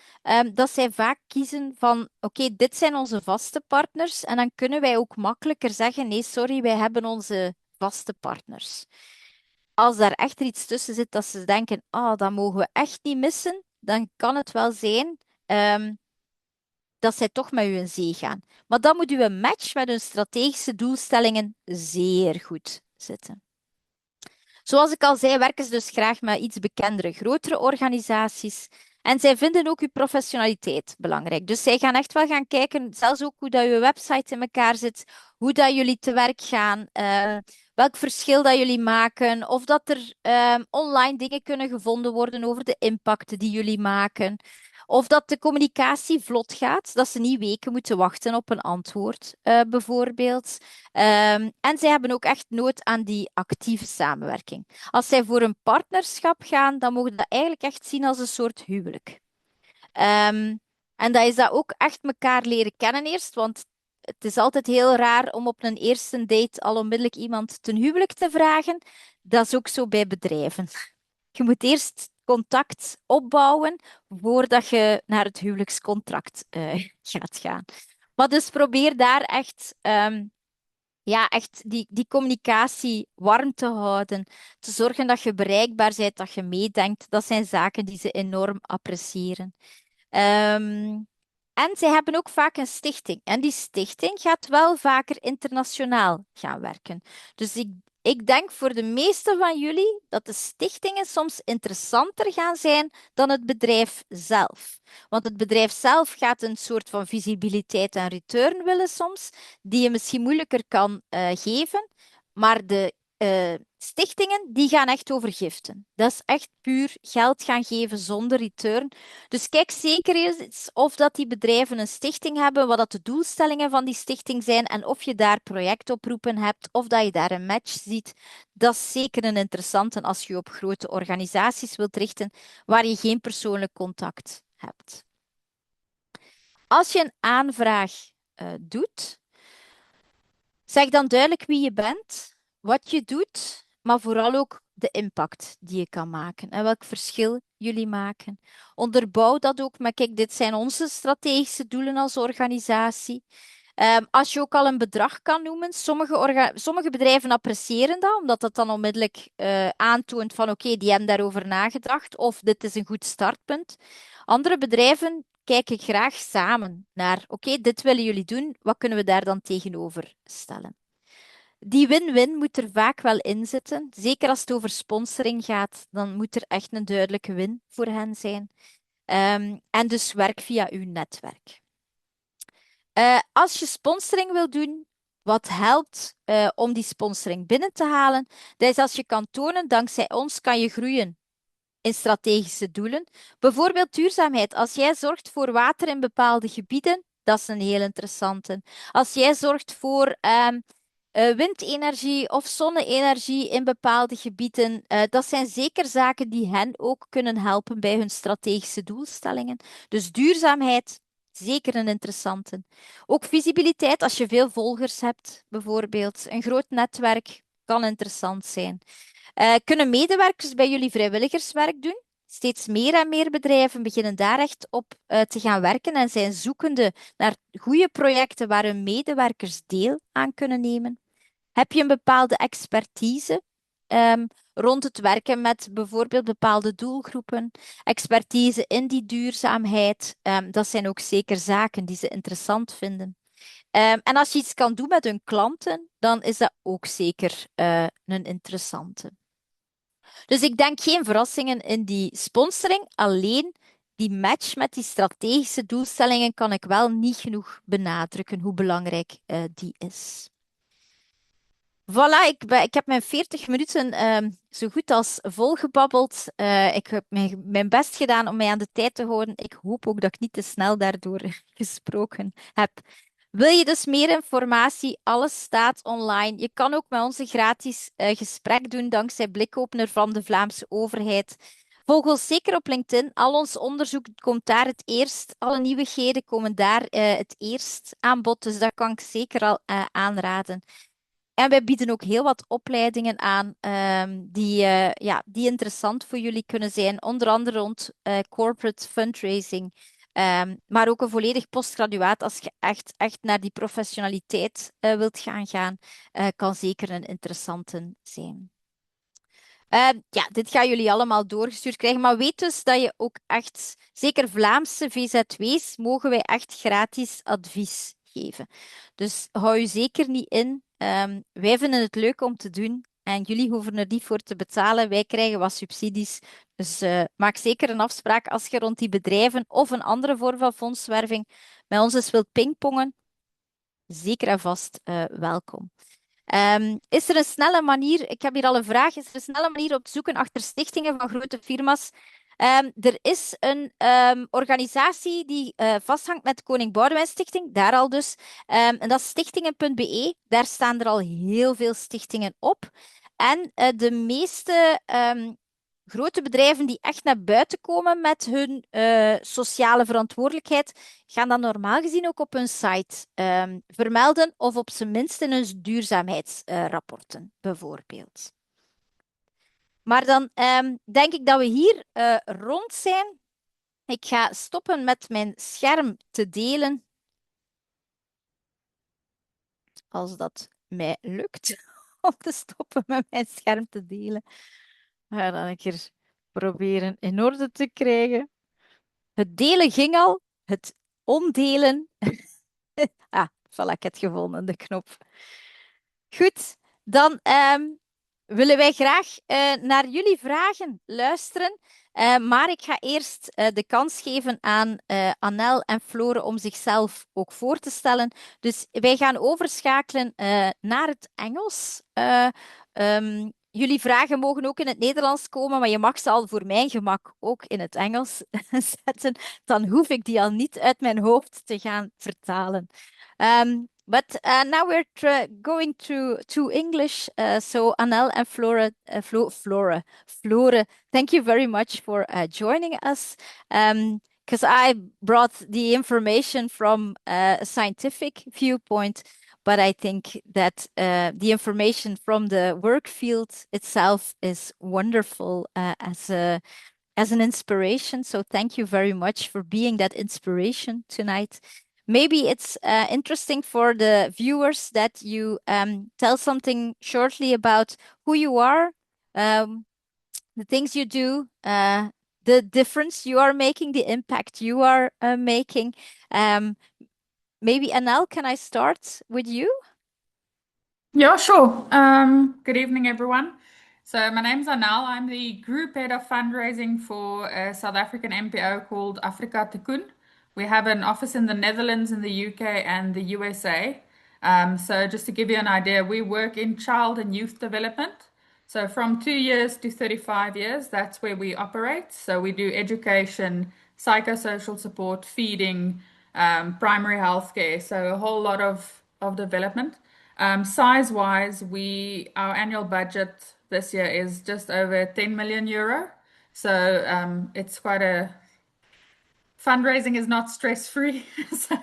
dat zij vaak kiezen van oké, dit zijn onze vaste partners. En dan kunnen wij ook makkelijker zeggen nee, sorry, wij hebben onze vaste partners. Als daar echt iets tussen zit dat ze denken, dat mogen we echt niet missen, dan kan het wel zijn dat zij toch met u in zee gaan. Maar dan moet uw match met hun strategische doelstellingen zeer goed zitten. Zoals ik al zei, werken ze dus graag met iets bekendere, grotere organisaties. En zij vinden ook uw professionaliteit belangrijk. Dus zij gaan echt wel gaan kijken, zelfs ook hoe dat uw website in elkaar zit, hoe dat jullie te werk gaan, welk verschil dat jullie maken, of dat er online dingen kunnen gevonden worden over de impacten die jullie maken, of dat de communicatie vlot gaat, dat ze niet weken moeten wachten op een antwoord, bijvoorbeeld. En zij hebben ook echt nood aan die actieve samenwerking. Als zij voor een partnerschap gaan, dan mogen we dat eigenlijk echt zien als een soort huwelijk. Ehm, en dat is dat ook echt elkaar leren kennen eerst, want het is altijd heel raar om op een eerste date al onmiddellijk iemand ten huwelijk te vragen. Dat is ook zo bij bedrijven. Je moet eerst contact opbouwen voordat je naar het huwelijkscontract gaat gaan. Maar dus probeer daar echt, ja, echt die communicatie warm te houden. Te zorgen dat je bereikbaar bent, dat je meedenkt. Dat zijn zaken die ze enorm appreciëren. Ehm, en zij hebben ook vaak een stichting. En die stichting gaat wel vaker internationaal gaan werken. Dus ik denk voor de meeste van jullie dat de stichtingen soms interessanter gaan zijn dan het bedrijf zelf. Want het bedrijf zelf gaat een soort van visibiliteit en return willen soms, die je misschien moeilijker kan geven. Maar de stichtingen, die gaan echt over giften. Dat is echt puur geld gaan geven zonder return. Dus kijk zeker eens of dat die bedrijven een stichting hebben, wat dat de doelstellingen van die stichting zijn en of je daar projectoproepen hebt of dat je daar een match ziet. Dat is zeker een interessante als je op grote organisaties wilt richten waar je geen persoonlijk contact hebt. Als je een aanvraag doet, zeg dan duidelijk wie je bent, wat je doet, maar vooral ook de impact die je kan maken en welk verschil jullie maken. Onderbouw dat ook, maar kijk, dit zijn onze strategische doelen als organisatie. Als je ook al een bedrag kan noemen, sommige bedrijven appreciëren dat, omdat dat dan onmiddellijk aantoont van oké, die hebben daarover nagedacht of dit is een goed startpunt. Andere bedrijven kijken graag samen naar oké, dit willen jullie doen, wat kunnen we daar dan tegenover stellen? Die win-win moet er vaak wel in zitten. Zeker als het over sponsoring gaat, dan moet er echt een duidelijke win voor hen zijn. En dus werk via uw netwerk. Als je sponsoring wil doen, wat helpt om die sponsoring binnen te halen, dat is als je kan tonen, dankzij ons kan je groeien in strategische doelen. Bijvoorbeeld duurzaamheid. Als jij zorgt voor water in bepaalde gebieden, dat is een heel interessante. Als jij zorgt voor windenergie of zonne-energie in bepaalde gebieden, dat zijn zeker zaken die hen ook kunnen helpen bij hun strategische doelstellingen. Dus duurzaamheid, zeker een interessante. Ook visibiliteit, als je veel volgers hebt, bijvoorbeeld. Een groot netwerk kan interessant zijn. Kunnen medewerkers bij jullie vrijwilligerswerk doen? Steeds meer en meer bedrijven beginnen daar echt op te gaan werken en zijn zoekende naar goede projecten waar hun medewerkers deel aan kunnen nemen. Heb je een bepaalde expertise rond het werken met bijvoorbeeld bepaalde doelgroepen, expertise in die duurzaamheid? Dat zijn ook zeker zaken die ze interessant vinden. En als je iets kan doen met hun klanten, dan is dat ook zeker een interessante. Dus ik denk geen verrassingen in die sponsoring. Alleen die match met die strategische doelstellingen kan ik wel niet genoeg benadrukken hoe belangrijk die is. Voilà, ik heb mijn 40 minuten zo goed als volgebabbeld. Ik heb mijn best gedaan om mij aan de tijd te houden. Ik hoop ook dat ik niet te snel daardoor gesproken heb. Wil je dus meer informatie? Alles staat online. Je kan ook met ons een gratis gesprek doen dankzij Blikopener van de Vlaamse overheid. Volg ons zeker op LinkedIn. Al ons onderzoek komt daar het eerst. Alle nieuwigheden komen daar het eerst aan bod. Dus dat kan ik zeker al aanraden. En wij bieden ook heel wat opleidingen aan die interessant voor jullie kunnen zijn. Onder andere rond corporate fundraising. Maar ook een volledig postgraduaat als je echt naar die professionaliteit wilt gaan, kan zeker een interessante zijn. Ja, dit gaan jullie allemaal doorgestuurd krijgen. Maar weet dus dat je ook echt, zeker Vlaamse VZW's, mogen wij echt gratis advies geven. Dus hou je zeker niet in. Wij vinden het leuk om te doen en jullie hoeven er niet voor te betalen. Wij krijgen wat subsidies. Dus maak zeker een afspraak als je rond die bedrijven of een andere vorm van fondswerving met ons eens wilt pingpongen. Zeker en vast welkom. Is er een snelle manier, ik heb hier al een vraag, is er een snelle manier op zoeken achter stichtingen van grote firma's? Er is een organisatie die vasthangt met de Koning Boudewijn Stichting, daar al dus. En dat is stichtingen.be. Daar staan er al heel veel stichtingen op. En de meeste grote bedrijven die echt naar buiten komen met hun sociale verantwoordelijkheid, gaan dat normaal gezien ook op hun site vermelden of op zijn minst in hun duurzaamheidsrapporten, bijvoorbeeld. Maar dan denk ik dat we hier rond zijn. Ik ga stoppen met mijn scherm te delen, als dat mij lukt om te stoppen met mijn scherm te delen. Ga dan een keer proberen in orde te krijgen. Het delen ging al, het ondelen. Ah, voilà, ik heb het gevonden, de knop. Goed, dan willen wij graag naar jullie vragen luisteren. Maar ik ga eerst de kans geven aan Anel en Flore om zichzelf ook voor te stellen. Dus wij gaan overschakelen naar het Engels. Jullie vragen mogen ook in het Nederlands komen, maar je mag ze al voor mijn gemak ook in het Engels zetten. Dan hoef ik die al niet uit mijn hoofd te gaan vertalen. But now we're going to English. So Anel and Flore, Flore, thank you very much for joining us. Because I brought the information from a scientific viewpoint, but I think that the information from the work field itself is wonderful as an inspiration. So thank you very much for being that inspiration tonight. Maybe it's interesting for the viewers that you tell something shortly about who you are, the things you do, the difference you are making, the impact you are making. Maybe Anel, can I start with you? Yeah, sure. Good evening, everyone. So my name's Anel. I'm the group head of fundraising for a South African NPO called Afrika Tikkun. We have an office in the Netherlands, in the UK, and the USA. So just to give you an idea, we work in child and youth development. So from 2 years to 35 years, that's where we operate. So we do education, psychosocial support, feeding, primary healthcare. So a whole lot of development. Size-wise, our annual budget this year is just over 10 million euro. So it's quite a fundraising is not stress-free. So,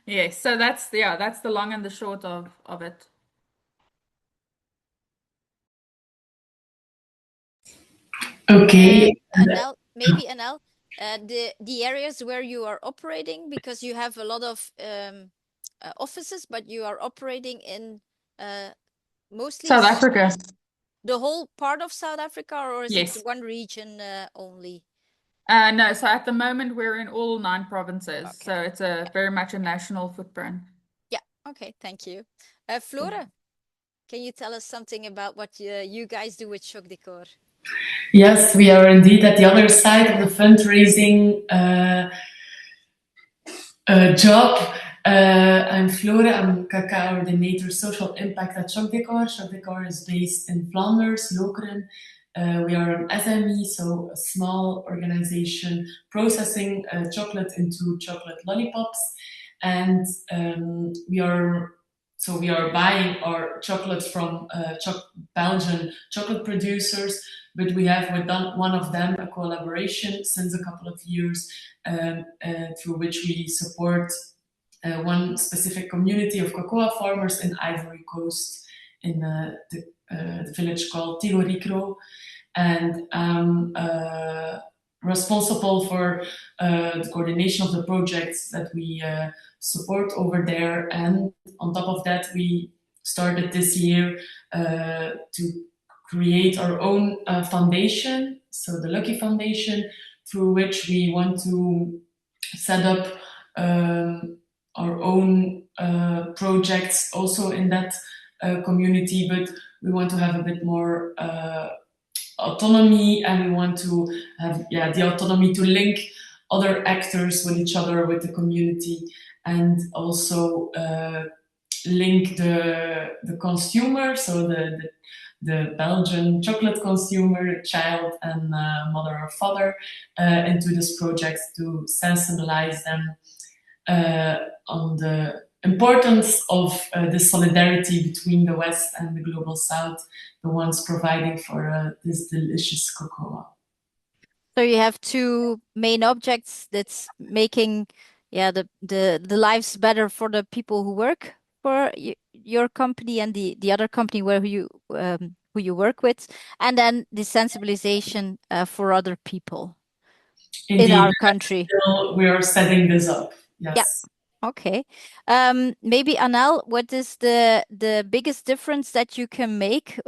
yes, so that's the long and the short of it. Okay. Anel, maybe Anel, the areas where you are operating, because you have a lot of offices, but you are operating in mostly South Africa. the whole part of South Africa, or is Yes. it one region only? No, so at the moment we're in all 9 provinces. Okay. So it's very much a national footprint. Yeah, okay, thank you. Flore, can you tell us something about what you guys do with ChocDecor? Yes, we are indeed at the other side of the fundraising job. I'm Flore, I'm coordinator social impact at ChocDecor. ChocDecor is based in Flanders, Lokeren. We are an SME, so a small organization processing chocolate into chocolate lollipops. And we are buying our chocolate from Belgian chocolate producers, but we have with one of them a collaboration since a couple of years through which we support one specific community of cocoa farmers in Ivory Coast in the village called Tigorikro. And I'm responsible for the coordination of the projects that we support over there. And on top of that, we started this year to create our own foundation, so the Lucky Foundation, through which we want to set up our own projects also in that community, but we want to have a bit more autonomy, and we want to have the autonomy to link other actors with each other, with the community, and also link the consumer, so the Belgian chocolate consumer, child and mother or father, into this project to sensibilize them on the importance of the solidarity between the West and the global South, the ones providing for this delicious cocoa. So you have two main objects that's making, yeah, the lives better for the people who work for your company and the other company who you work with, and then the sensibilization for other people in Indeed, our country. we are setting this up. Yeah. Yes. Okay. Maybe Anel, what is the biggest difference that you can make?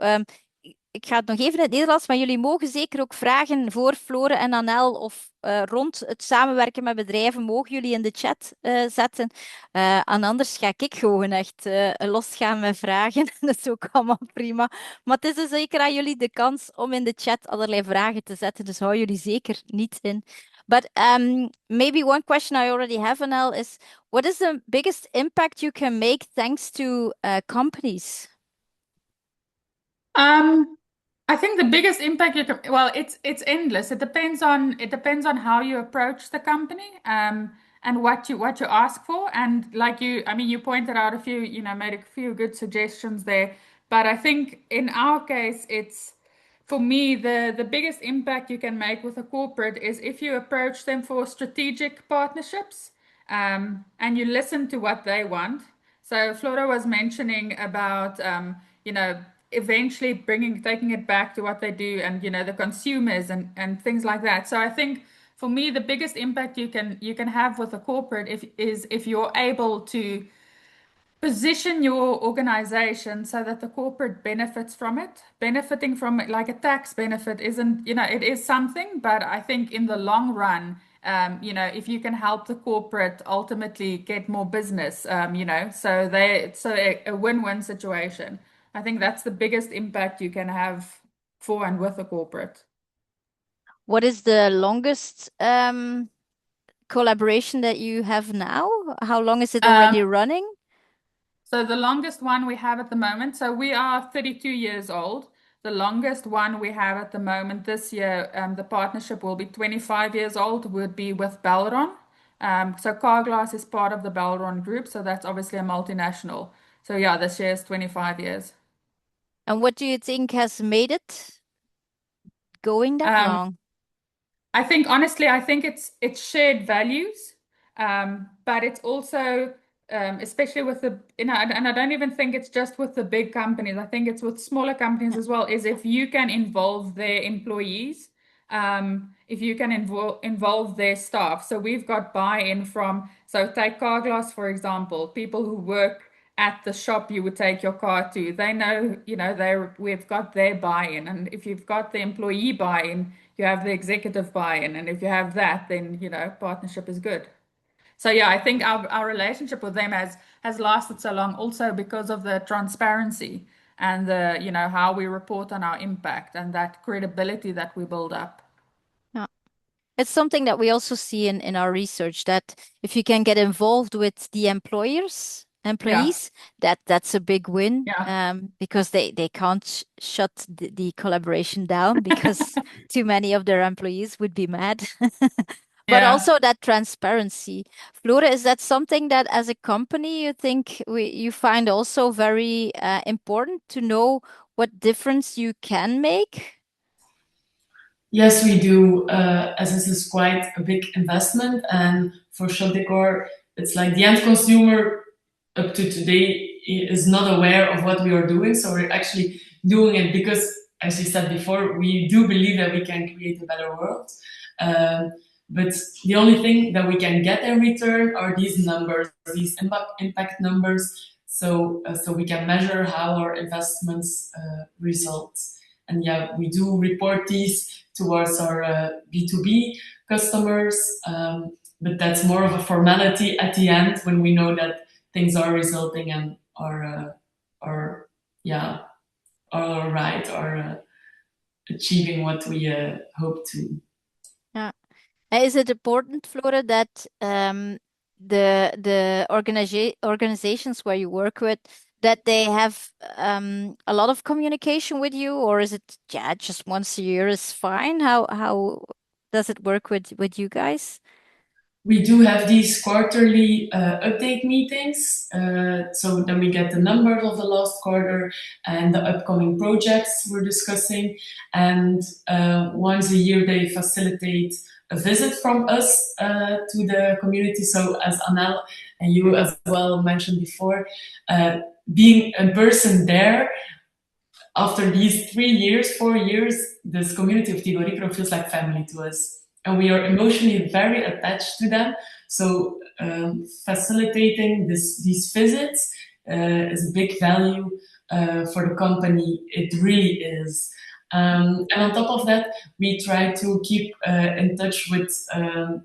Ik ga het nog even in het Nederlands, maar jullie mogen zeker ook vragen voor Flore en Anel of rond het samenwerken met bedrijven, mogen jullie in de chat zetten. En anders ga ik gewoon echt losgaan met vragen. Dat is ook allemaal prima. Maar het is dus zeker aan jullie de kans om in de chat allerlei vragen te zetten, dus hou jullie zeker niet in. But maybe one question I already have, Anel, is what is the biggest impact you can make thanks to companies? I think the biggest impact you can, well, it's endless. It depends on how you approach the company, and what you ask for. And like you pointed out a few, made a few good suggestions there. But I think in our case, it's for me the biggest impact you can make with a corporate is if you approach them for strategic partnerships, and you listen to what they want. So Flora was mentioning about, eventually taking it back to what they do and, the consumers and things like that. So I think for me, the biggest impact you can have with a corporate is if you're able to position your organization so that the corporate benefits from it. Benefiting from it, like a tax benefit isn't, it is something, but I think in the long run, if you can help the corporate ultimately get more business, so a win-win situation. I think that's the biggest impact you can have for and with a corporate. What is the longest collaboration that you have now? How long is it already running? So the longest one we have at the moment, so we are 32 years old. The longest one we have at the moment this year, the partnership will be 25 years old, would be with Belron. So Carglass is part of the Belron group, so that's obviously a multinational. So yeah, this year is 25 years. And what do you think has made it going that long? I think honestly, it's shared values, but it's also especially with and I don't even think it's just with the big companies. I think it's with smaller companies as well. Is if you can involve their employees, if you can involve their staff. So we've got buy-in from. So take Carglass for example. People who work at the shop you would take your car to. They know, we've got their buy-in, and if you've got the employee buy-in, you have the executive buy-in, and if you have that, then partnership is good. So yeah, I think our relationship with them has lasted so long also because of the transparency and the how we report on our impact and that credibility that we build up. Yeah. It's something that we also see in our research, that if you can get involved with the employees, that's a big win. Because they can't shut the collaboration down because too many of their employees would be mad. But also that transparency. Flore, is that something that as a company you think you find also very important to know what difference you can make? Yes, we do, as this is quite a big investment, and for ChocDecor, it's like the end consumer up to today is not aware of what we are doing, so we're actually doing it because, as you said before, we do believe that we can create a better world. But the only thing that we can get in return are these numbers, these impact numbers, so we can measure how our investments result. And yeah, we do report these towards our B2B customers, but that's more of a formality at the end when we know that things are resulting and are right, are achieving what we hope to. Yeah. Is it important, Flora, that the organizations where you work with, that they have a lot of communication with you, or is it, yeah, just once a year is fine? How does it work with you guys? We do have these quarterly update meetings. So then we get the numbers of the last quarter and the upcoming projects we're discussing. And once a year, they facilitate a visit from us to the community. So as Anel and you as well mentioned before, being a person there, after these 3 years, 4 years, this community of Tigoricro feels like family to us. And we are emotionally very attached to them. So facilitating these visits is a big value for the company. It really is. And on top of that, we try to keep in touch with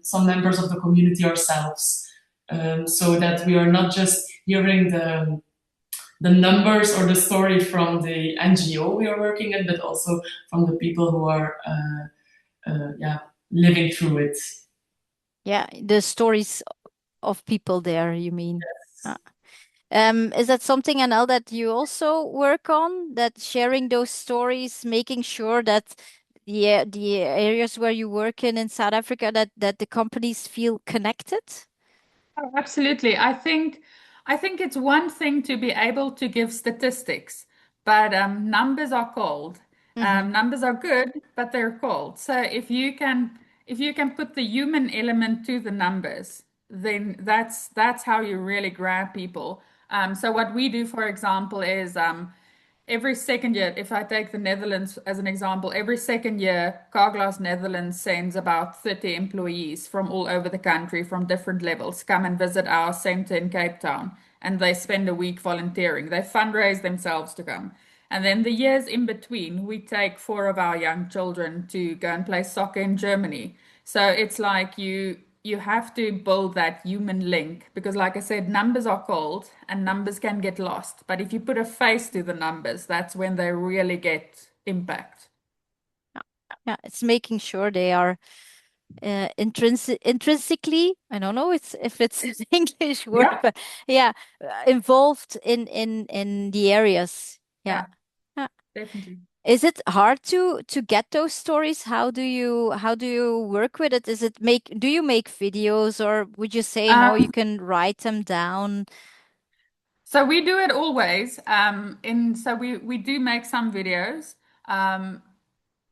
some members of the community ourselves, so that we are not just hearing the numbers or the story from the NGO we are working at, but also from the people who are living through it. Yeah, the stories of people there, you mean? Yes. Is that something, Anel, that you also work on? That sharing those stories, making sure that the areas where you work in South Africa, that the companies feel connected? Oh, absolutely. I think it's one thing to be able to give statistics, but numbers are cold. Hmm. Numbers are good, but they're cold. So if you can put the human element to the numbers, then that's how you really grab people. So what we do, for example, is every second year, if I take the Netherlands as an example, every second year, Carglass Netherlands sends about 30 employees from all over the country, from different levels, come and visit our center in Cape Town. And they spend a week volunteering. They fundraise themselves to come. And then the years in between, we take four of our young children to go and play soccer in Germany. So it's like you have to build that human link because, like I said, numbers are cold and numbers can get lost. But if you put a face to the numbers, that's when they really get impact. Yeah, it's making sure they are intrinsically, I don't know if it's an English word, Yeah, but yeah, involved in the areas. Yeah. yeah, Yeah. definitely. Is it hard to get those stories? How do you work with it? Do you make videos, or would you say no, you Um, can write them down? so we do it always. So we do make some videos. Um,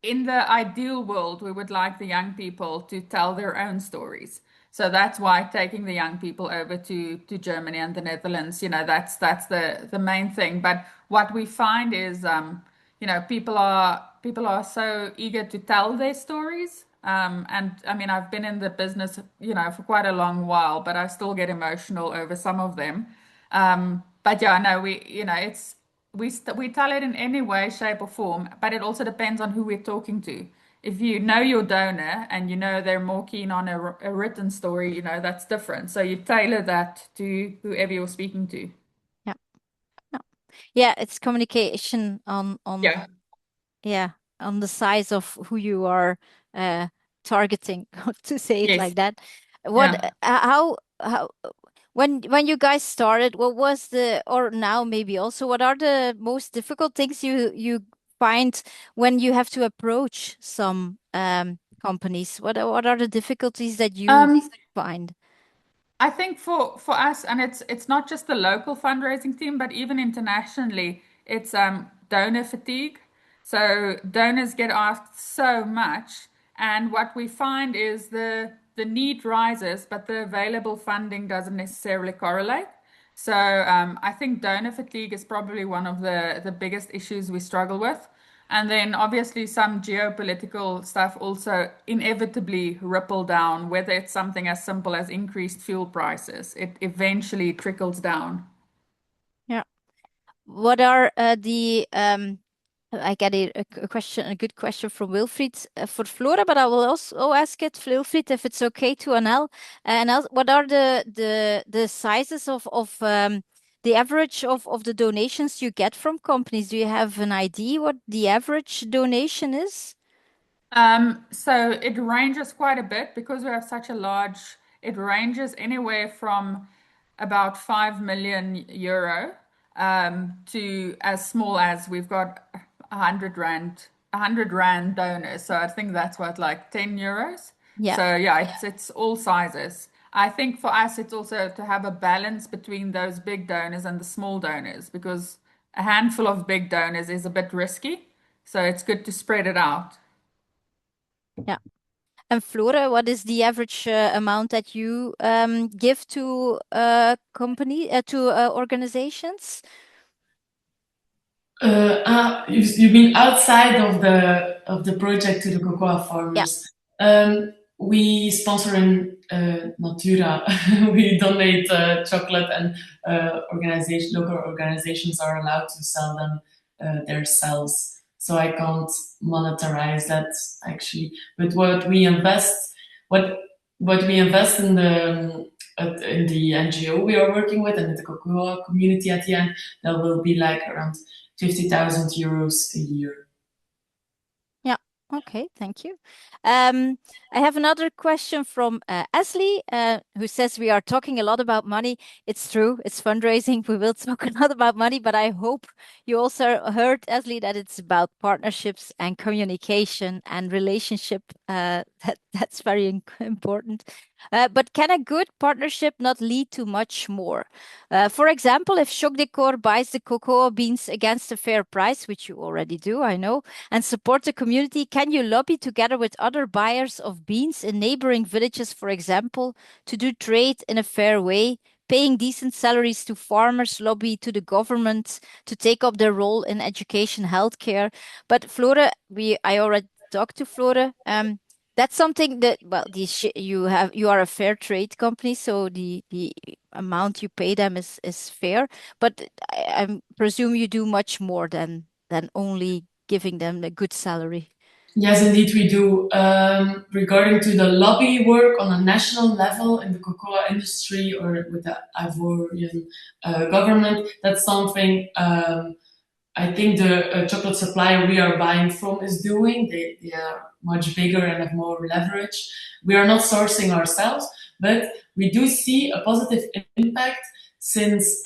in the ideal world, we would like the young people to tell their own stories. So that's why taking the young people over to Germany and the Netherlands, that's the main thing. But what we find is, people are so eager to tell their stories. And I mean, I've been in the business, for quite a long while, but I still get emotional over some of them. But yeah, no, we tell it in any way, shape, or form, but it also depends on who we're talking to. If you know your donor and you know they're more keen on a written story, that's different. So you tailor that to whoever you're speaking to. Yeah. No. Yeah, it's communication on Yeah. yeah, on the size of who you are uh targeting, to say it Yes. like that. What Yeah. how when you guys started, what was or now maybe also, what are the most difficult things you find when you have to approach some companies? What are the difficulties that you Um, find? I think for us, and it's not just the local fundraising team, but even internationally, it's donor fatigue. So donors get asked so much, and what we find is the need rises, but the available funding doesn't necessarily correlate. So I think donor fatigue is probably one of the biggest issues we struggle with. And then obviously some geopolitical stuff also inevitably ripple down, whether it's something as simple as increased fuel prices, it eventually trickles down. Yeah. What are the I get a good question from Wilfried for Flora, but I will also ask it, Wilfried, if it's okay to Anel. Anel, what are the sizes of the average of the donations you get from companies? Do you have an idea what the average donation is? So it ranges quite a bit because we have such a large it ranges anywhere from about 5 million euro to as small as we've got 100 rand donors. So I think that's what, like 10 euros. Yeah. So yeah, it's all sizes. I think for us, it's also to have a balance between those big donors and the small donors, because a handful of big donors is a bit risky. So it's good to spread it out. Yeah. And Flora, what is the average amount that you give to organizations? You mean outside of the project to the cocoa Yeah. farmers? We sponsor in Natura. We donate chocolate, and local organizations are allowed to sell them themselves. So I can't monetize that actually. But what we invest in the NGO we are working with, and the cocoa community at the end, that will be like around 50,000 euros a year. Yeah. Okay. Thank you. I have another question from Ashley, who says we are talking a lot about money. It's true. It's fundraising. We will talk a lot about money, but I hope you also heard, Ashley, that it's about partnerships and communication and relationship. That's very important. But can a good partnership not lead to much more? For example, if ChocDecor buys the cocoa beans against a fair price, which you already do, I know, and support the community, can you lobby together with other buyers of beans in neighboring villages, for example, to do trade in a fair way, paying decent salaries to farmers, lobby to the government to take up their role in education, healthcare? But Flore, I already talked to Flore. That's something that, well, you are a fair trade company, so the amount you pay them is fair. But I presume you do much more than only giving them a good salary. Yes, indeed, we do. Regarding to the lobby work on a national level in the cocoa industry or with the Ivorian government, that's something I think the chocolate supplier we are buying from is doing. They are much bigger and have more leverage. We are not sourcing ourselves, but we do see a positive impact since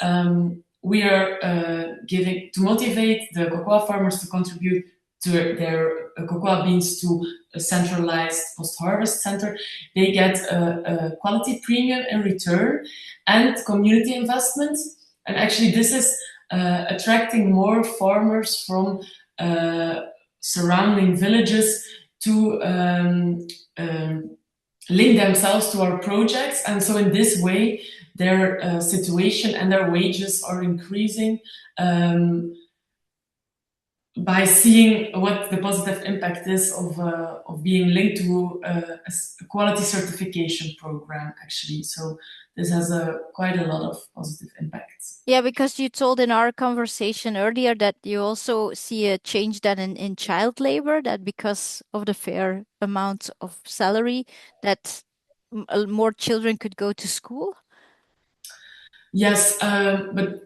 we are giving to motivate the cocoa farmers to contribute to their cocoa beans to a centralized post-harvest center. They get a quality premium in return and community investments. And actually, this is attracting more farmers from surrounding villages to link themselves to our projects. And so in this way, their situation and their wages are increasing by seeing what the positive impact is of being linked to a quality certification program, actually. So this has quite a lot of positive impacts. Yeah, because you told in our conversation earlier that you also see a change then in child labor, that because of the fair amount of salary, that more children could go to school. Yes, but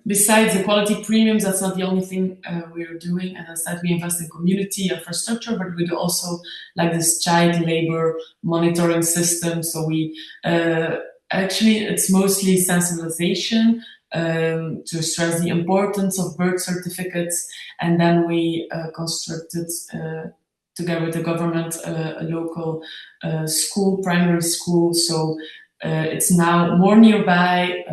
besides the quality premiums, that's not the only thing we're doing. As I said, we invest in community infrastructure, but we do also like this child labor monitoring system. So we actually, it's mostly sensibilization to stress the importance of birth certificates. And then we constructed, together with the government, a local school, primary school. So it's now more nearby.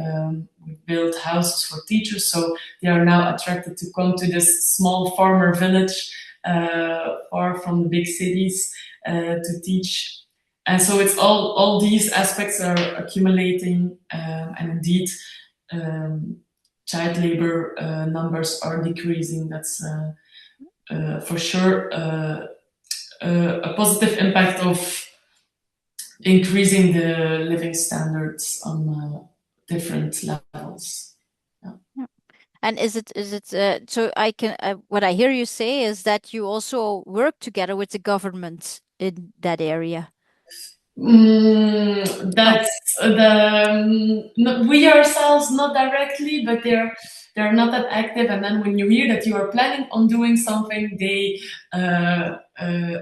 We built houses for teachers, so they are now attracted to come to this small farmer village far from the big cities to teach. And so it's all these aspects are accumulating, and indeed, child labor numbers are decreasing. That's for sure a positive impact of increasing the living standards on different levels. Yeah. And is it so I can what I hear you say is that you also work together with the government in that area? That's we ourselves not directly, but they're not that active. And then when you hear that you are planning on doing something, they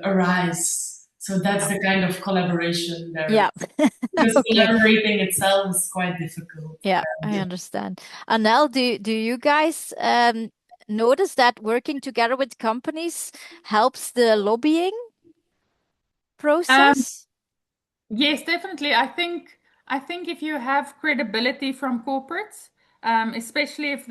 arise. So that's the kind of collaboration there. Yeah. Because Okay. collaborating itself is quite difficult. Yeah, I understand. Anel, do you guys notice that working together with companies helps the lobbying Um, process? Yes, definitely. I think if you have credibility from corporates, especially if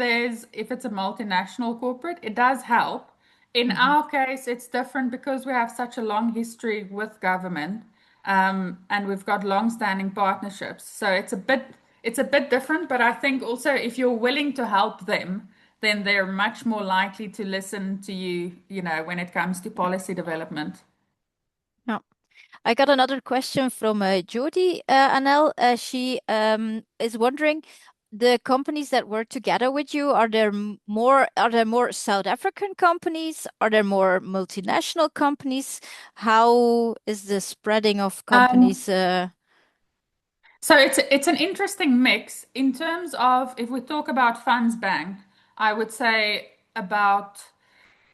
it's a multinational corporate, it does help. In Mhm. our case, it's different because we have such a long history with government, and we've got long-standing partnerships. So it's a bit different, but I think also if you're willing to help them, then they're much more likely to listen to you, when it comes to policy development. Yeah. I got another question from Jody Anel. She is wondering, the companies that work together with you, are there more South African companies? Are there more multinational companies? How is the spreading of Um, companies? So it's an interesting mix in terms of if we talk about funds bank, I would say about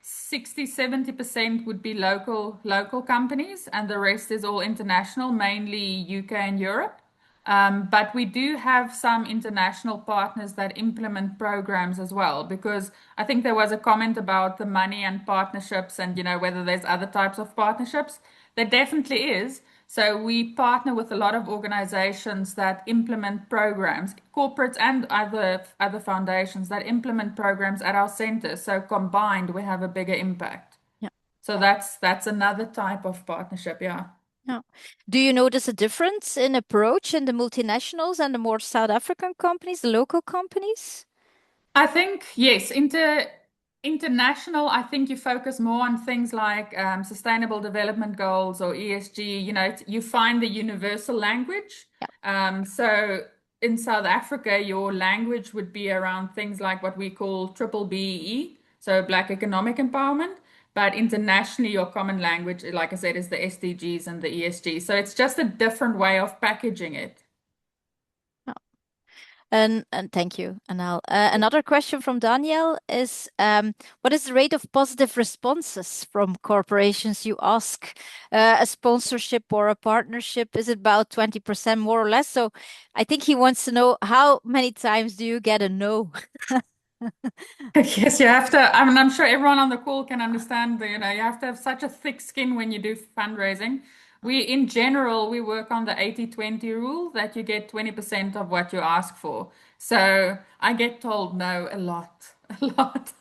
60-70% would be local companies, and the rest is all international, mainly UK and Europe. But we do have some international partners that implement programs as well, because I think there was a comment about the money and partnerships and, whether there's other types of partnerships. There definitely is. So we partner with a lot of organizations that implement programs, corporates and other foundations that implement programs at our centers. So combined, we have a bigger impact. Yeah. So that's another type of partnership, yeah. Yeah. Do you notice a difference in approach in the multinationals and the more South African companies, the local companies? I think, yes, international, I think you focus more on things like sustainable development goals or ESG. You find the universal language. Yeah. So in South Africa, your language would be around things like what we call triple BEE, so Black Economic Empowerment. But internationally, your common language, like I said, is the SDGs and the ESG. So it's just a different way of packaging it. And thank you, Anal. Another question from Danielle is, what is the rate of positive responses from corporations you ask? A sponsorship or a partnership, is it about 20% more or less? So I think he wants to know, how many times do you get a no? Yes, you have to. I mean, I'm sure everyone on the call can understand that, you have to have such a thick skin when you do fundraising. In general, we work on the 80-20 rule that you get 20% of what you ask for. So I get told no a lot, a lot.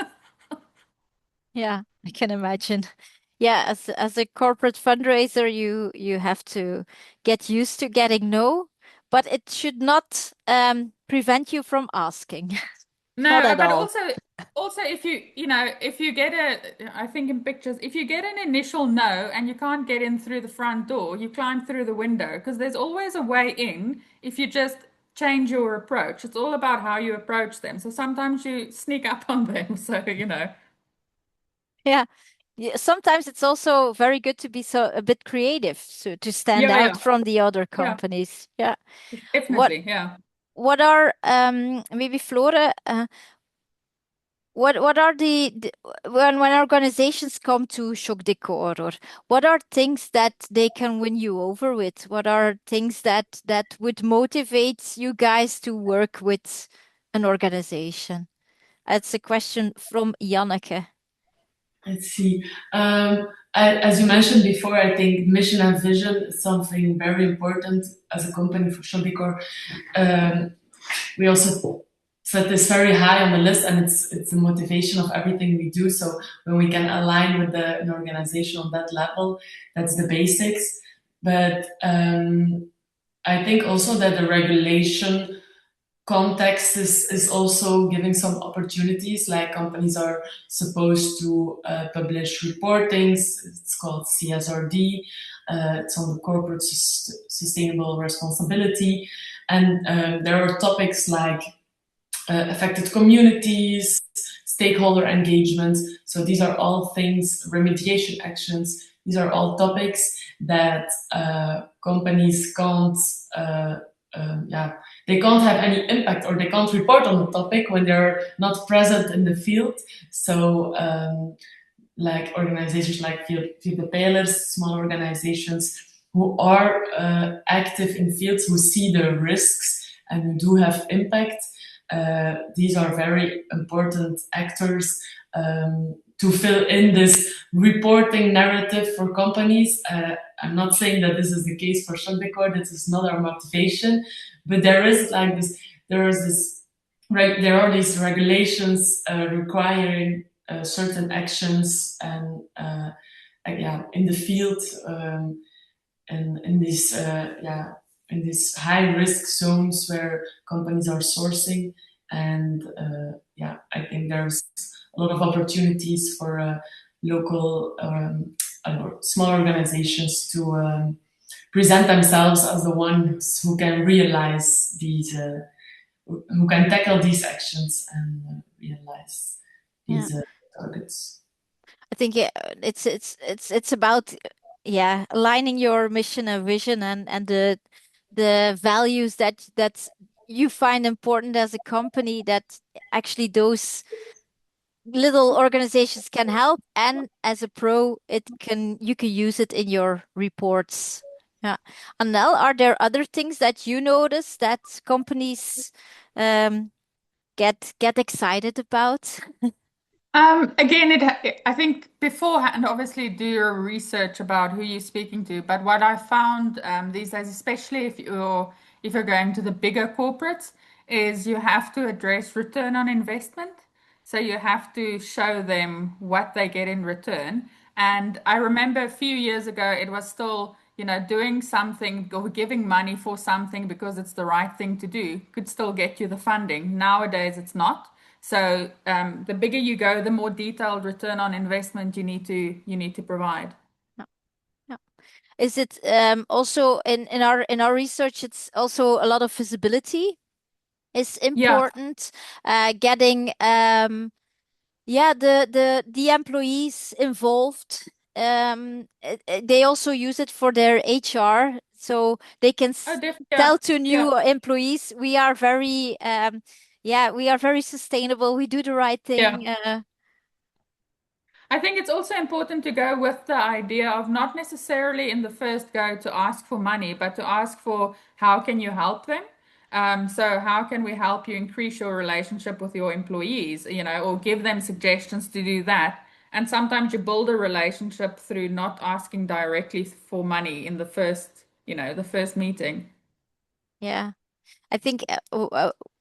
Yeah, I can imagine. Yeah, as a corporate fundraiser, you have to get used to getting no, but it should not prevent you from asking. Not No, at but all. also if you get I think in pictures, if you get an initial no and you can't get in through the front door, you climb through the window because there's always a way in if you just change your approach. It's all about how you approach them. So sometimes you sneak up on them. So. Yeah. Yeah, sometimes it's also very good to be a bit creative, so to stand Yeah, out yeah, from the other yeah, companies. Yeah. What definitely. Yeah. what are maybe Flora, what are when organizations come to ChocDecor, or what are things that they can win you over with? What are things that would motivate you guys to work with an organization? It's a question from Janneke. Let's see. As you mentioned before, I think mission and vision is something very important as a company for ChocDecor. We also set this very high on the list, and it's the motivation of everything we do. So when we can align with an organization on that level, that's the basics. But I think also that the regulation context is also giving some opportunities. Like companies are supposed to publish reportings. It's called CSRD. It's on the corporate sustainable responsibility, and there are topics like affected communities, stakeholder engagement. So these are all things, remediation actions. These are all topics that companies can't, yeah, they can't have any impact, or they can't report on the topic when they're not present in the field. So like organizations like Wilde Pijlers, small organizations who are active in fields, who see the risks and who do have impact. These are very important actors to fill in this reporting narrative for companies. I'm not saying that this is the case for ChocDecor. This is not our motivation, but there is like this. There is this. Right, there are these regulations requiring certain actions and yeah, in the field and in these in these high risk zones where companies are sourcing, and yeah, I think there's a lot of opportunities for local small organizations to present themselves as the ones who can realize these. Who can tackle these actions and realize Yeah. these targets. I think it's about aligning your mission and vision and the values that you find important as a company, that actually those little organizations can help, and as a pro you can use it in your reports. Yeah. Anel, are there other things that you notice that companies um get excited about? Again, I think beforehand, obviously, do your research about who you're speaking to. But what I found these days, especially if you're going to the bigger corporates, is you have to address return on investment. So you have to show them what they get in return. And I remember a few years ago, it was still, doing something or giving money for something because it's the right thing to do could still get you the funding. Nowadays, it's not. So the bigger you go, the more detailed return on investment you need to provide. Yeah. Yeah. Is it also in our research, it's also a lot of visibility is Yeah, important. Getting the employees involved. They also use it for their HR, so they can oh, definitely. tell Yeah, to yeah. new employees, we are very we are very sustainable. We do the right Yeah. thing. I think it's also important to go with the idea of not necessarily in the first go to ask for money, but to ask for how can you help them? So how can we help you increase your relationship with your employees, or give them suggestions to do that. And sometimes you build a relationship through not asking directly for money in the first meeting. Yeah. I think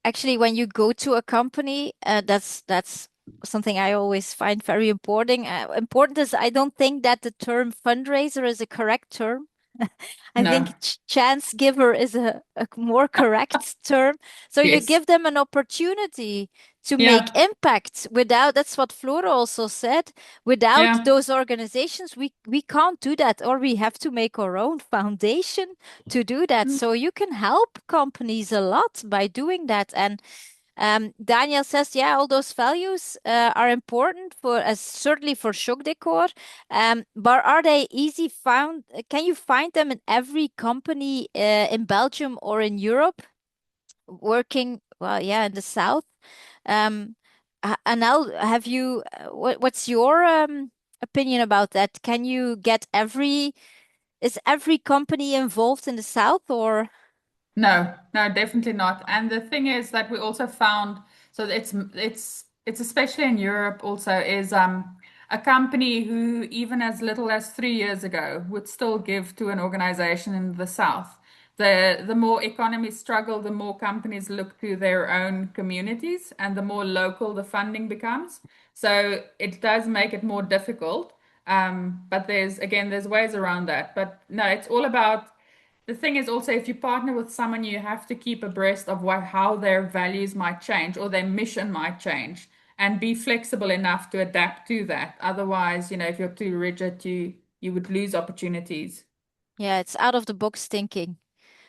actually when you go to a company, that's something I always find very important. Important is, I don't think that the term fundraiser is a correct term. I No. think chance giver is a more correct term. So you Yes. give them an opportunity to make Yeah. impact. Without, that's what Flora also said, without Yeah. those organizations, we can't do that, or we have to make our own foundation to do that. So you can help companies a lot by doing that. And Daniel says, yeah, all those values are important for as certainly for ChocDecor. But are they easy found? Can you find them in every company in Belgium or in Europe working? Well, yeah, in the south. Um, Anel, have you? What's your opinion about that? Can you get every? Is every company involved in the south, or? No, no, definitely not. And the thing is that we also found, so it's especially in Europe also is a company who even as little as 3 years ago would still give to an organization in the south. The more economies struggle, the more companies look to their own communities and the more local the funding becomes. So it does make it more difficult. But there's ways around that. But no, it's all about the thing is also if you partner with someone, you have to keep abreast of how their values might change or their mission might change and be flexible enough to adapt to that. Otherwise, if you're too rigid, you would lose opportunities. Yeah, it's out of the box thinking.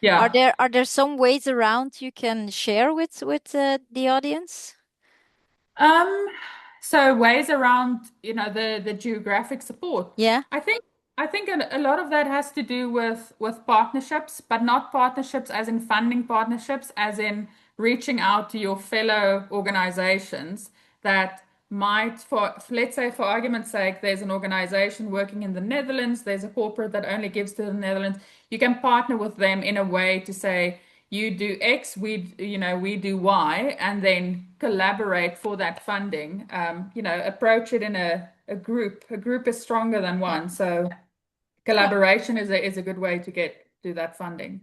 Are Yeah. there some ways around you can share with the audience? Um, so ways around, the geographic support. Yeah. I think I think a lot of that has to do with partnerships, but not partnerships as in funding partnerships, as in reaching out to your fellow organizations that might, let's say for argument's sake, there's an organization working in the Netherlands, there's a corporate that only gives to the Netherlands. You can partner with them in a way to say, you do X, we do Y, and then collaborate for that funding. Approach it in a group. A group is stronger than one, so collaboration is a good way to get to that funding.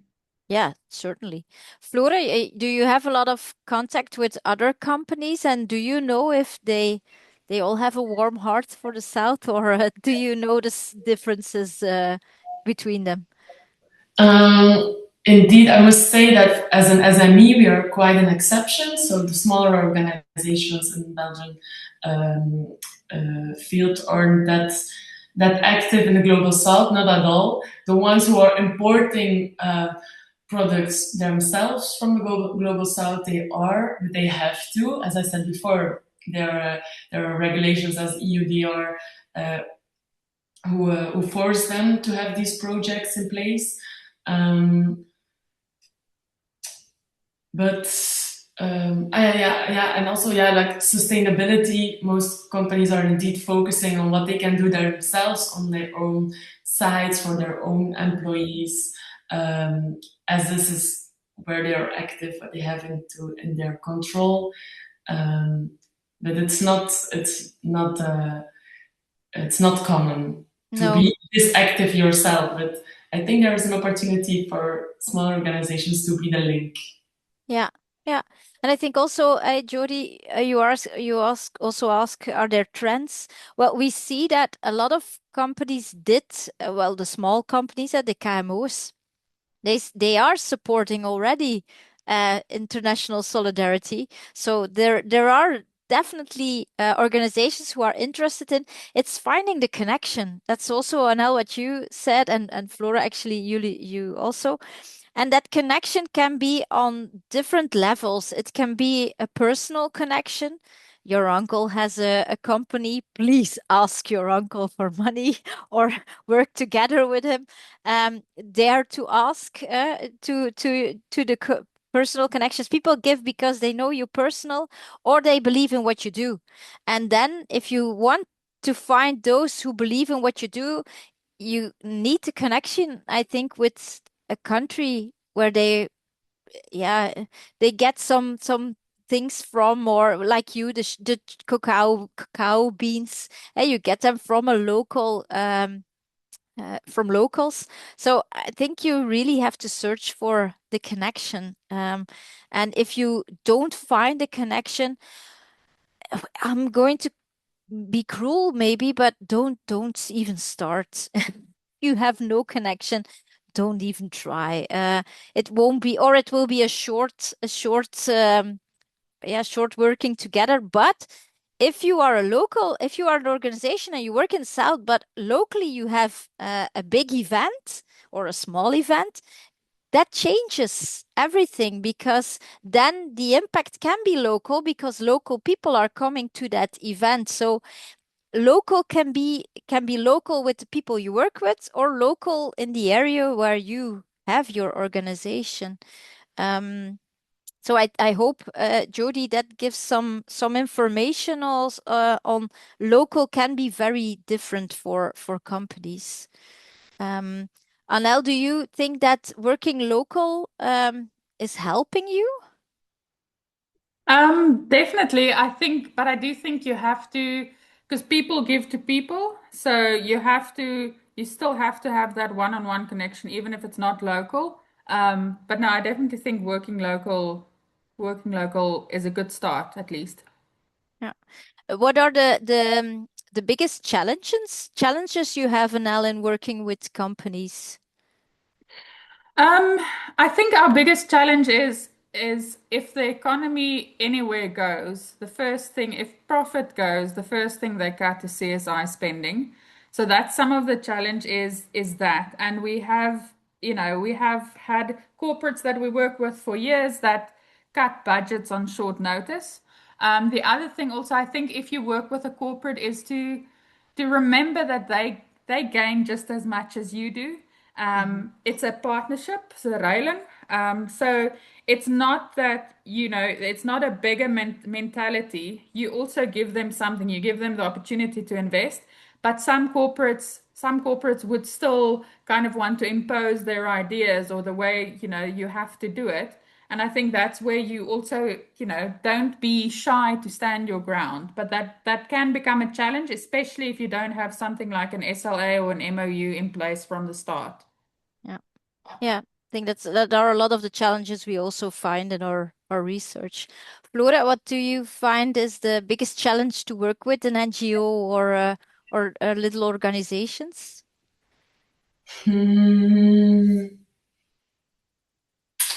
Yeah, certainly. Flora, do you have a lot of contact with other companies, and do you know if they all have a warm heart for the South, or do you notice differences between them? Indeed, I must say that as an SME, we are quite an exception. So the smaller organizations in Belgium field aren't that active in the global south, not at all. The ones who are importing products themselves from the global south, but they have to. As I said before, there are regulations as EUDR who force them to have these projects in place. And also, like sustainability, most companies are indeed focusing on what they can do themselves on their own sites for their own employees, as this is where they are active, what they have in their control. But it's not common to be this active yourself. But I think there is an opportunity for smaller organizations to be the link. Yeah, yeah. And I think also, Jody, you also ask, are there trends? Well, we see that a lot of companies did, the small companies at the KMO's, they are supporting already international solidarity. So there are definitely organizations who are interested in it's finding the connection. That's also, Anel, what you said, and Flora, actually, you also. And that connection can be on different levels. It can be a personal connection. Your uncle has a company. Please ask your uncle for money or work together with him. Dare to ask to the personal connections. People give because they know you personal or they believe in what you do. And then if you want to find those who believe in what you do, you need a connection, I think, with a country where they get some things from, or like you, the cacao beans, and you get them from a local from locals. So I think you really have to search for the connection. And if you don't find the connection, I'm going to be cruel maybe, but don't even start. You have no connection, don't even try. It won't be, or it will be a short working together. But if you are an organization and you work in South, but locally you have a big event or a small event, that changes everything, because then the impact can be local because local people are coming to that event. So local can be local with the people you work with, or local in the area where you have your organization. So I hope, Jody, that gives some information also, on local can be very different for companies. Anel, do you think that working local is helping you? Definitely, I think, but I do think you have to, because people give to people, so you still have to have that one-on-one connection, even if it's not local. But no, I definitely think working local is a good start, at least. Yeah. What are the biggest challenges you have, Anel, in working with companies? Um, I think our biggest challenge is if the economy anywhere goes, the first thing, if profit goes, the first thing they cut is CSI spending. So that's some of the challenge is that. And we have had corporates that we work with for years that cut budgets on short notice. The other thing also, I think if you work with a corporate is to remember that they gain just as much as you do. It's a partnership, it's a ruiling. So it's not that, it's not a bigger mentality. You also give them something, you give them the opportunity to invest, but some corporates would still kind of want to impose their ideas or the way, you have to do it. And I think that's where you also, don't be shy to stand your ground. But that can become a challenge, especially if you don't have something like an SLA or an MOU in place from the start. Yeah. Yeah. I think that are a lot of the challenges we also find in our research. Flora, what do you find is the biggest challenge to work with an NGO or little organizations?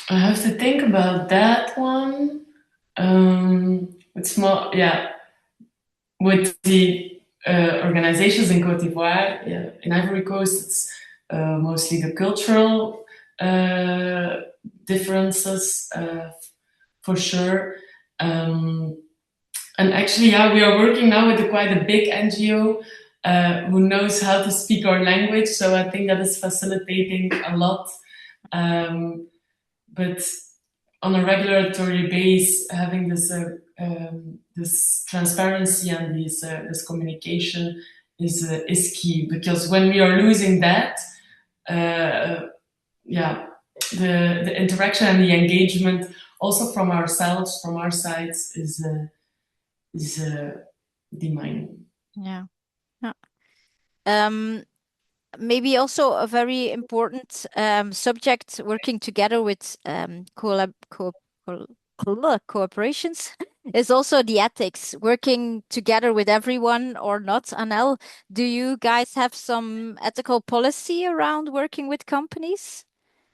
I have to think about that one. It's more, yeah, with the organizations in Cote d'Ivoire, yeah, in Ivory Coast, it's mostly the cultural differences, for sure. And actually, yeah, we are working now with quite a big NGO who knows how to speak our language. So I think that is facilitating a lot. But on a regulatory base, having this transparency and this communication is key, because when we are losing that, yeah, the interaction and the engagement also from ourselves, from our sides, is demanding. Yeah. Yeah. Maybe also a very important subject working together with cooperations is also the ethics, working together with everyone or not. Anel, do you guys have some ethical policy around working with companies?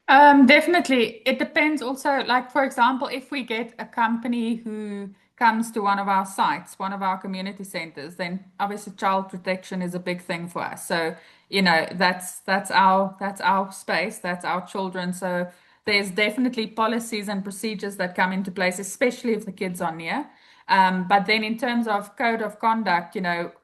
Definitely. It depends also, like, for example, if we get a company who comes to one of our sites, one of our community centers, then obviously child protection is a big thing for us. So, that's our space, that's our children. So there's definitely policies and procedures that come into place, especially if the kids are near. But then in terms of code of conduct,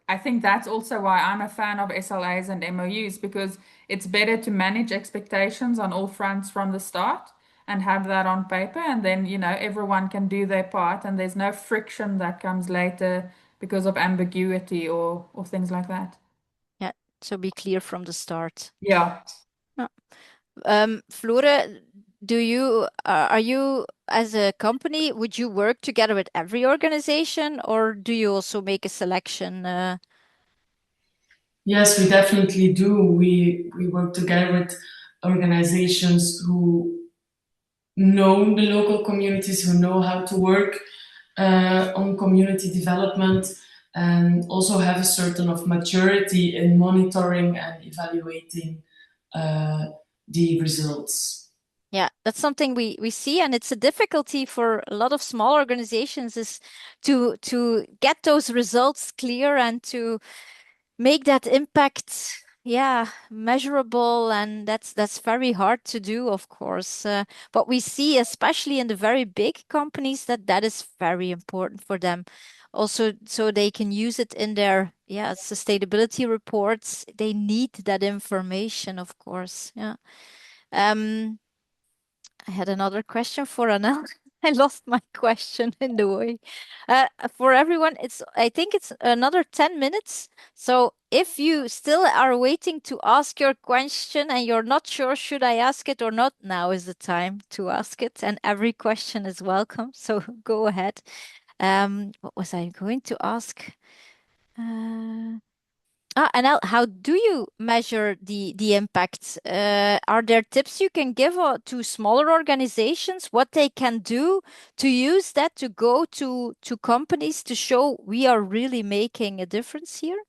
I think that's also why I'm a fan of SLAs and MOUs, because it's better to manage expectations on all fronts from the start and have that on paper. And then, everyone can do their part and there's no friction that comes later because of ambiguity or things like that. Yeah, so be clear from the start. Yeah. Flore, are you as a company, would you work together with every organization or do you also make a selection? Yes, we definitely do. We work together with organizations who know the local communities, who know how to work on community development, and also have a certain of maturity in monitoring and evaluating the results. Yeah, that's something we see, and it's a difficulty for a lot of small organizations is to get those results clear and to make that impact, yeah, measurable, and that's very hard to do, of course. But we see, especially in the very big companies, that is very important for them. Also, so they can use it in their, yeah, sustainability reports. They need that information, of course. Yeah. I had another question for Anel. I lost my question in the way. For everyone, I think it's another 10 minutes. So if you still are waiting to ask your question and you're not sure should I ask it or not, now is the time to ask it, and every question is welcome. So go ahead. What was I going to ask? Anel, how do you measure the impact? Are there tips you can give to smaller organizations, what they can do to use that to go to companies to show we are really making a difference here?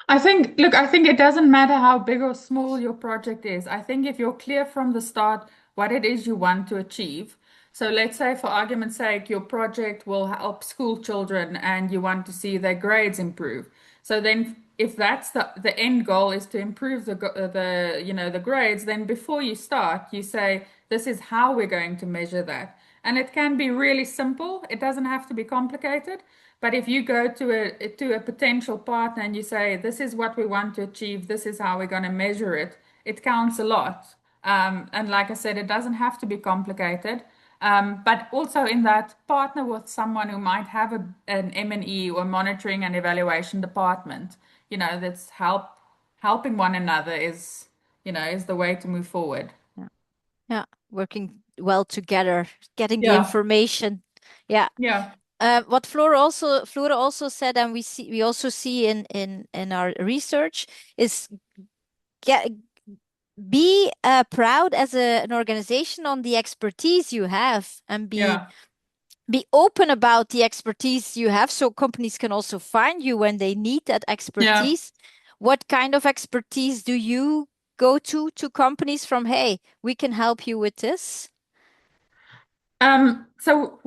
I think it doesn't matter how big or small your project is. I think if you're clear from the start what it is you want to achieve. So let's say, for argument's sake, your project will help school children and you want to see their grades improve. So then if that's the end goal is to improve the grades, then before you start, you say, this is how we're going to measure that. And it can be really simple. It doesn't have to be complicated. But if you go to a potential partner and you say, this is what we want to achieve, this is how we're going to measure it, it counts a lot. And like I said, it doesn't have to be complicated. But also in that, partner with someone who might have an M&E or monitoring and evaluation department. That's helping one another is the way to move forward. Yeah. Yeah. Working well together, getting the Yeah, information. Yeah. yeah, What Flora also said, and we also see in our research, is get be proud as an organization on the expertise you have, and yeah, be open about the expertise you have, so companies can also find you when they need that yeah. expertise. What kind of expertise do you go to companies from? Hey, we can help you with this. So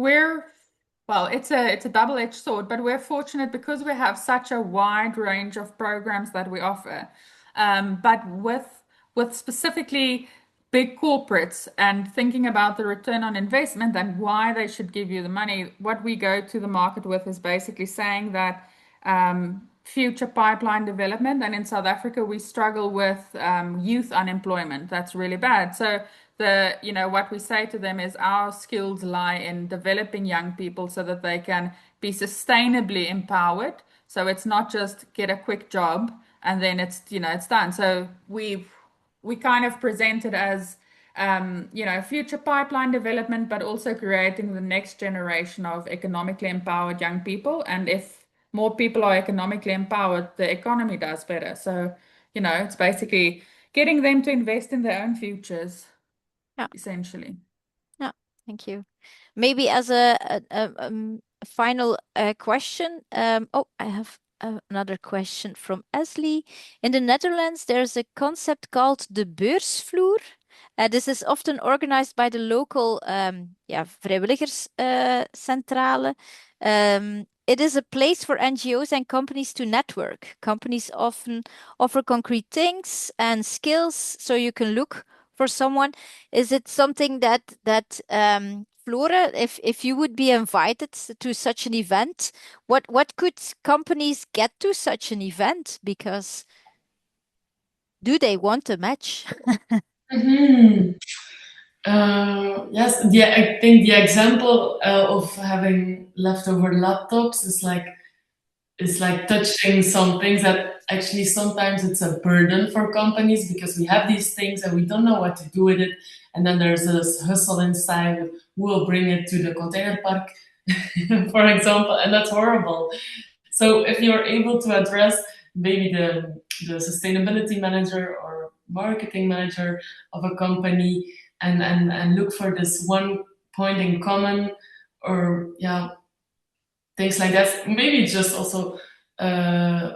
well, it's a double-edged sword, but we're fortunate because we have such a wide range of programs that we offer. But with specifically big corporates and thinking about the return on investment and why they should give you the money, what we go to the market with is basically saying that future pipeline development. And in South Africa, we struggle with youth unemployment. That's really bad. So what we say to them is our skills lie in developing young people so that they can be sustainably empowered. So it's not just get a quick job and then it's done. So we kind of present it as future pipeline development, but also creating the next generation of economically empowered young people. And if more people are economically empowered, the economy does better. So, it's basically getting them to invest in their own futures, Yeah, essentially. yeah, thank you. Maybe as a final question. Oh, I have another question from Esley. In the Netherlands, there's a concept called the beursvloer. This is often organized by the local vrijwilligerscentrale. It is a place for NGO's and companies to network. Companies often offer concrete things and skills, so you can look for someone. Is it something that Flora, if you would be invited to such an event, what could companies get to such an event? Because do they want a match? Mhm. Yes, I think the example of having leftover laptops is like touching some things that actually sometimes it's a burden for companies because we have these things and we don't know what to do with it. And then there's this hustle inside who will bring it to the container park, for example, and that's horrible. So if you're able to address maybe the sustainability manager or marketing manager of a company and look for this one point in common or yeah, things like that. Maybe just also uh,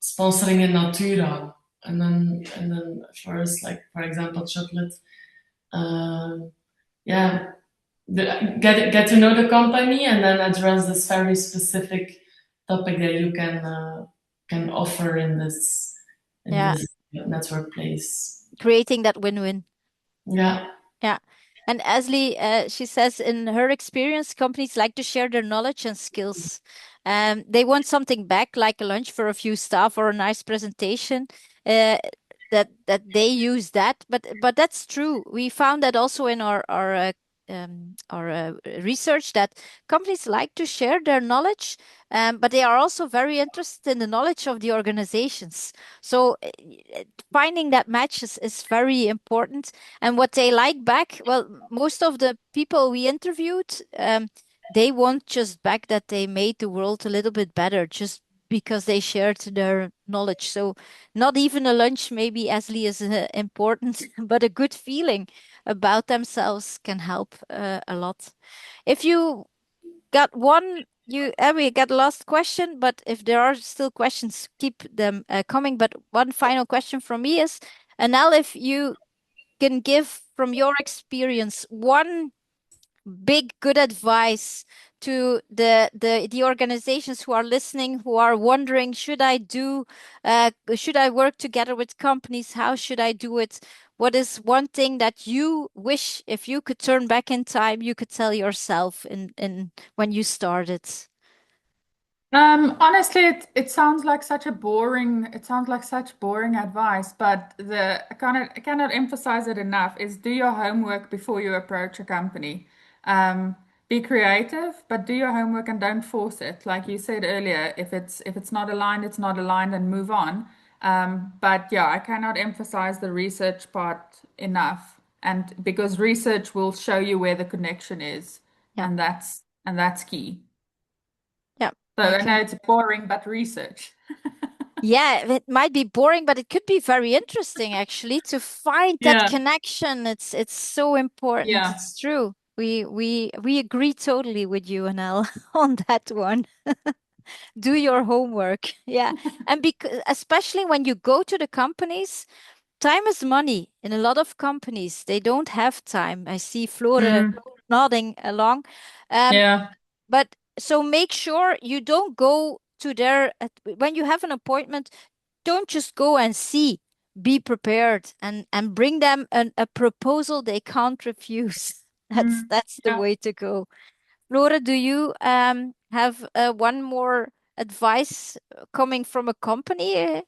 sponsoring in natura, and then for us, like for example, chocolate. Um, yeah, get to know the company and then address this very specific topic that you can offer in Yeah, this network place. creating that win-win. Yeah. Yeah. And Ashley, she says in her experience, companies like to share their knowledge and skills. They want something back, like a lunch for a few staff or a nice presentation. Uh, that they use that, but that's true. We found that also in our research that companies like to share their knowledge, but they are also very interested in the knowledge of the organizations. So finding that match is very important. And what they like back, well, most of the people we interviewed, they want just back that they made the world a little bit better, just because they shared their knowledge. So not even a lunch, maybe Asli is important, but a good feeling about themselves can help a lot. If you got one, we got last question, but if there are still questions, keep them coming. But one final question from me is, Anel, if you can give from your experience one big good advice to the organizations who are listening, who are wondering, should I work together with companies? How should I do it? What is one thing that you wish, if you could turn back in time, you could tell yourself in when you started? Honestly, it sounds like such boring advice, but I cannot emphasize it enough is do your homework before you approach a company. Um, be creative, but do your homework and don't force it. Like you said earlier, if it's not aligned, it's not aligned and move on. But yeah, I cannot emphasize the research part enough. And because research will show you where the connection is, Yeah, and that's key. yeah, So I I know can. it's boring, but research. Yeah, it might be boring, but it could be very interesting actually to find that Yeah, connection. It's so important. yeah. It's true. We agree totally with you, Anel, on that one. Do your homework. Yeah. And because especially when you go to the companies, time is money. In a lot of companies, they don't have time. I see Flore Mm, nodding along. Um, yeah. but so make sure you don't go to their when you have an appointment, don't just go and see. Be prepared and bring them a proposal they can't refuse. Mm, That's the yeah. way to go. Flora, do you have one more advice coming from a company?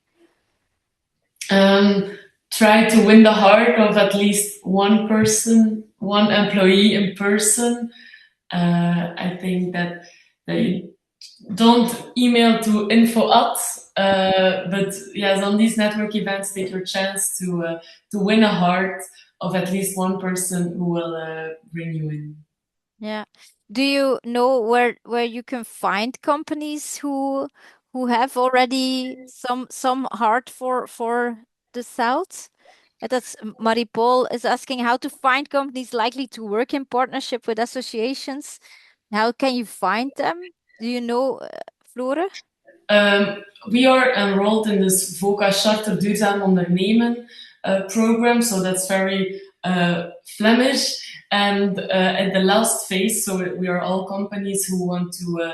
Um, Try to win the heart of at least one person, one employee in person. I think that they don't email to info at, but yes, on these network events, take your chance to win a heart of at least one person who will bring you in. Yeah. Do you know where you can find companies who have already some heart for the South? That's Marie-Paul is asking how to find companies likely to work in partnership with associations. How can you find them? Do you know, Flore? We are enrolled in this VOCA Charter Duurzaam Ondernemen program, so that's very Flemish. And at the last phase, so we are all companies who want to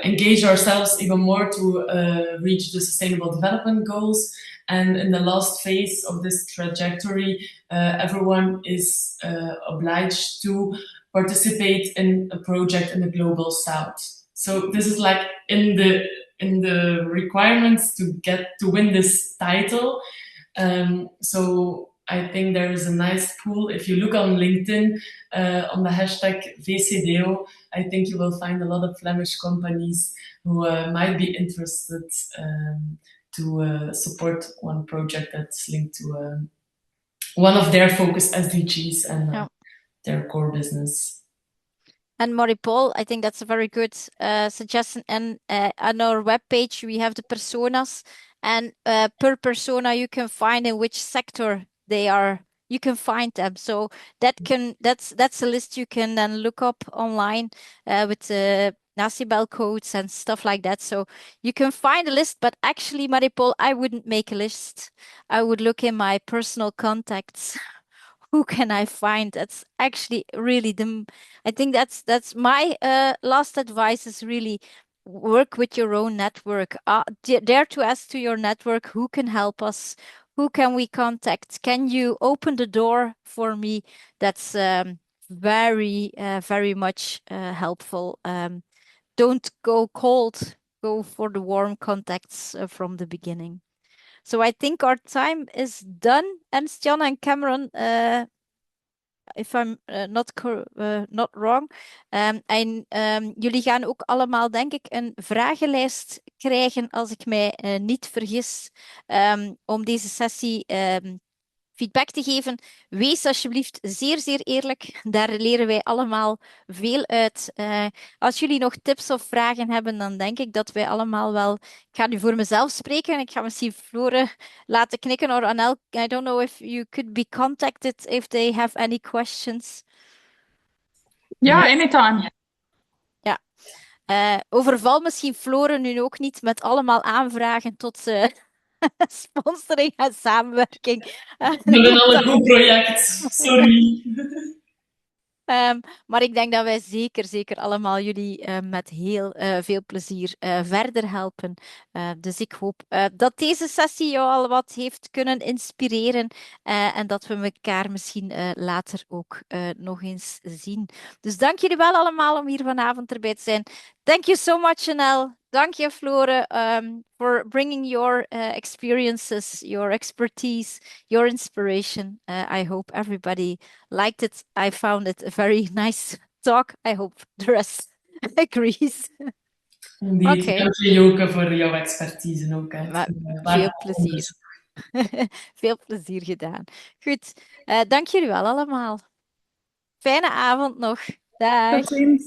engage ourselves even more to reach the sustainable development goals. And in the last phase of this trajectory, everyone is obliged to participate in a project in the global south. So this is like in the requirements to get to win this title. So I think there is a nice pool. If you look on LinkedIn on the hashtag VCDO, I think you will find a lot of Flemish companies who might be interested to support one project that's linked to one of their focus SDGs and Yeah. their core business. And Marie-Paul, I think that's a very good suggestion. And on our webpage, we have the personas, and per persona, you can find in which sector they are. You can find them. So that's a list you can then look up online with the Nasibel codes and stuff like that. So you can find a list. But actually, Marie-Paul, I wouldn't make a list. I would look in my personal contacts. Who can I find? That's actually really I think that's my last advice is really work with your own network. Dare to ask to your network who can help us, who can we contact? Can you open the door for me? That's very much helpful. Don't go cold. Go for the warm contacts from the beginning. So I think our time is done. Ernst Jan and Cameron, if I'm not wrong. En jullie gaan ook allemaal, denk ik, een vragenlijst krijgen, als ik mij niet vergis, om deze sessie feedback te geven. Wees alsjeblieft zeer eerlijk. Daar leren wij allemaal veel uit. Als jullie nog tips of vragen hebben, dan denk ik dat wij allemaal wel. Ik ga nu voor mezelf spreken. Ik ga misschien Flore laten knikken. Or Anel, I don't know if you could be contacted if they have any questions. Yeah, Yes. anytime. Ja. Overval misschien Flore nu ook niet met allemaal aanvragen tot sponsoring en samenwerking. We hebben al een goed project. Sorry. Maar ik denk dat wij zeker allemaal jullie met heel veel plezier verder helpen. Dus ik hoop dat deze sessie jou al wat heeft kunnen inspireren en dat we elkaar misschien later ook nog eens zien. Dus dank jullie wel allemaal om hier vanavond erbij te zijn. Thank you so much, Anel. Dank je, Flore, for bringing your experiences, your expertise, your inspiration. I hope everybody liked it. I found it a very nice talk. I hope the rest agrees. Indeed, Oké, dank je Joke voor jouw expertise ook. Echt, veel waardevol plezier. onderzoek. Veel plezier gedaan. Goed, dank jullie wel allemaal. Fijne avond nog. Dag. Tot ziens.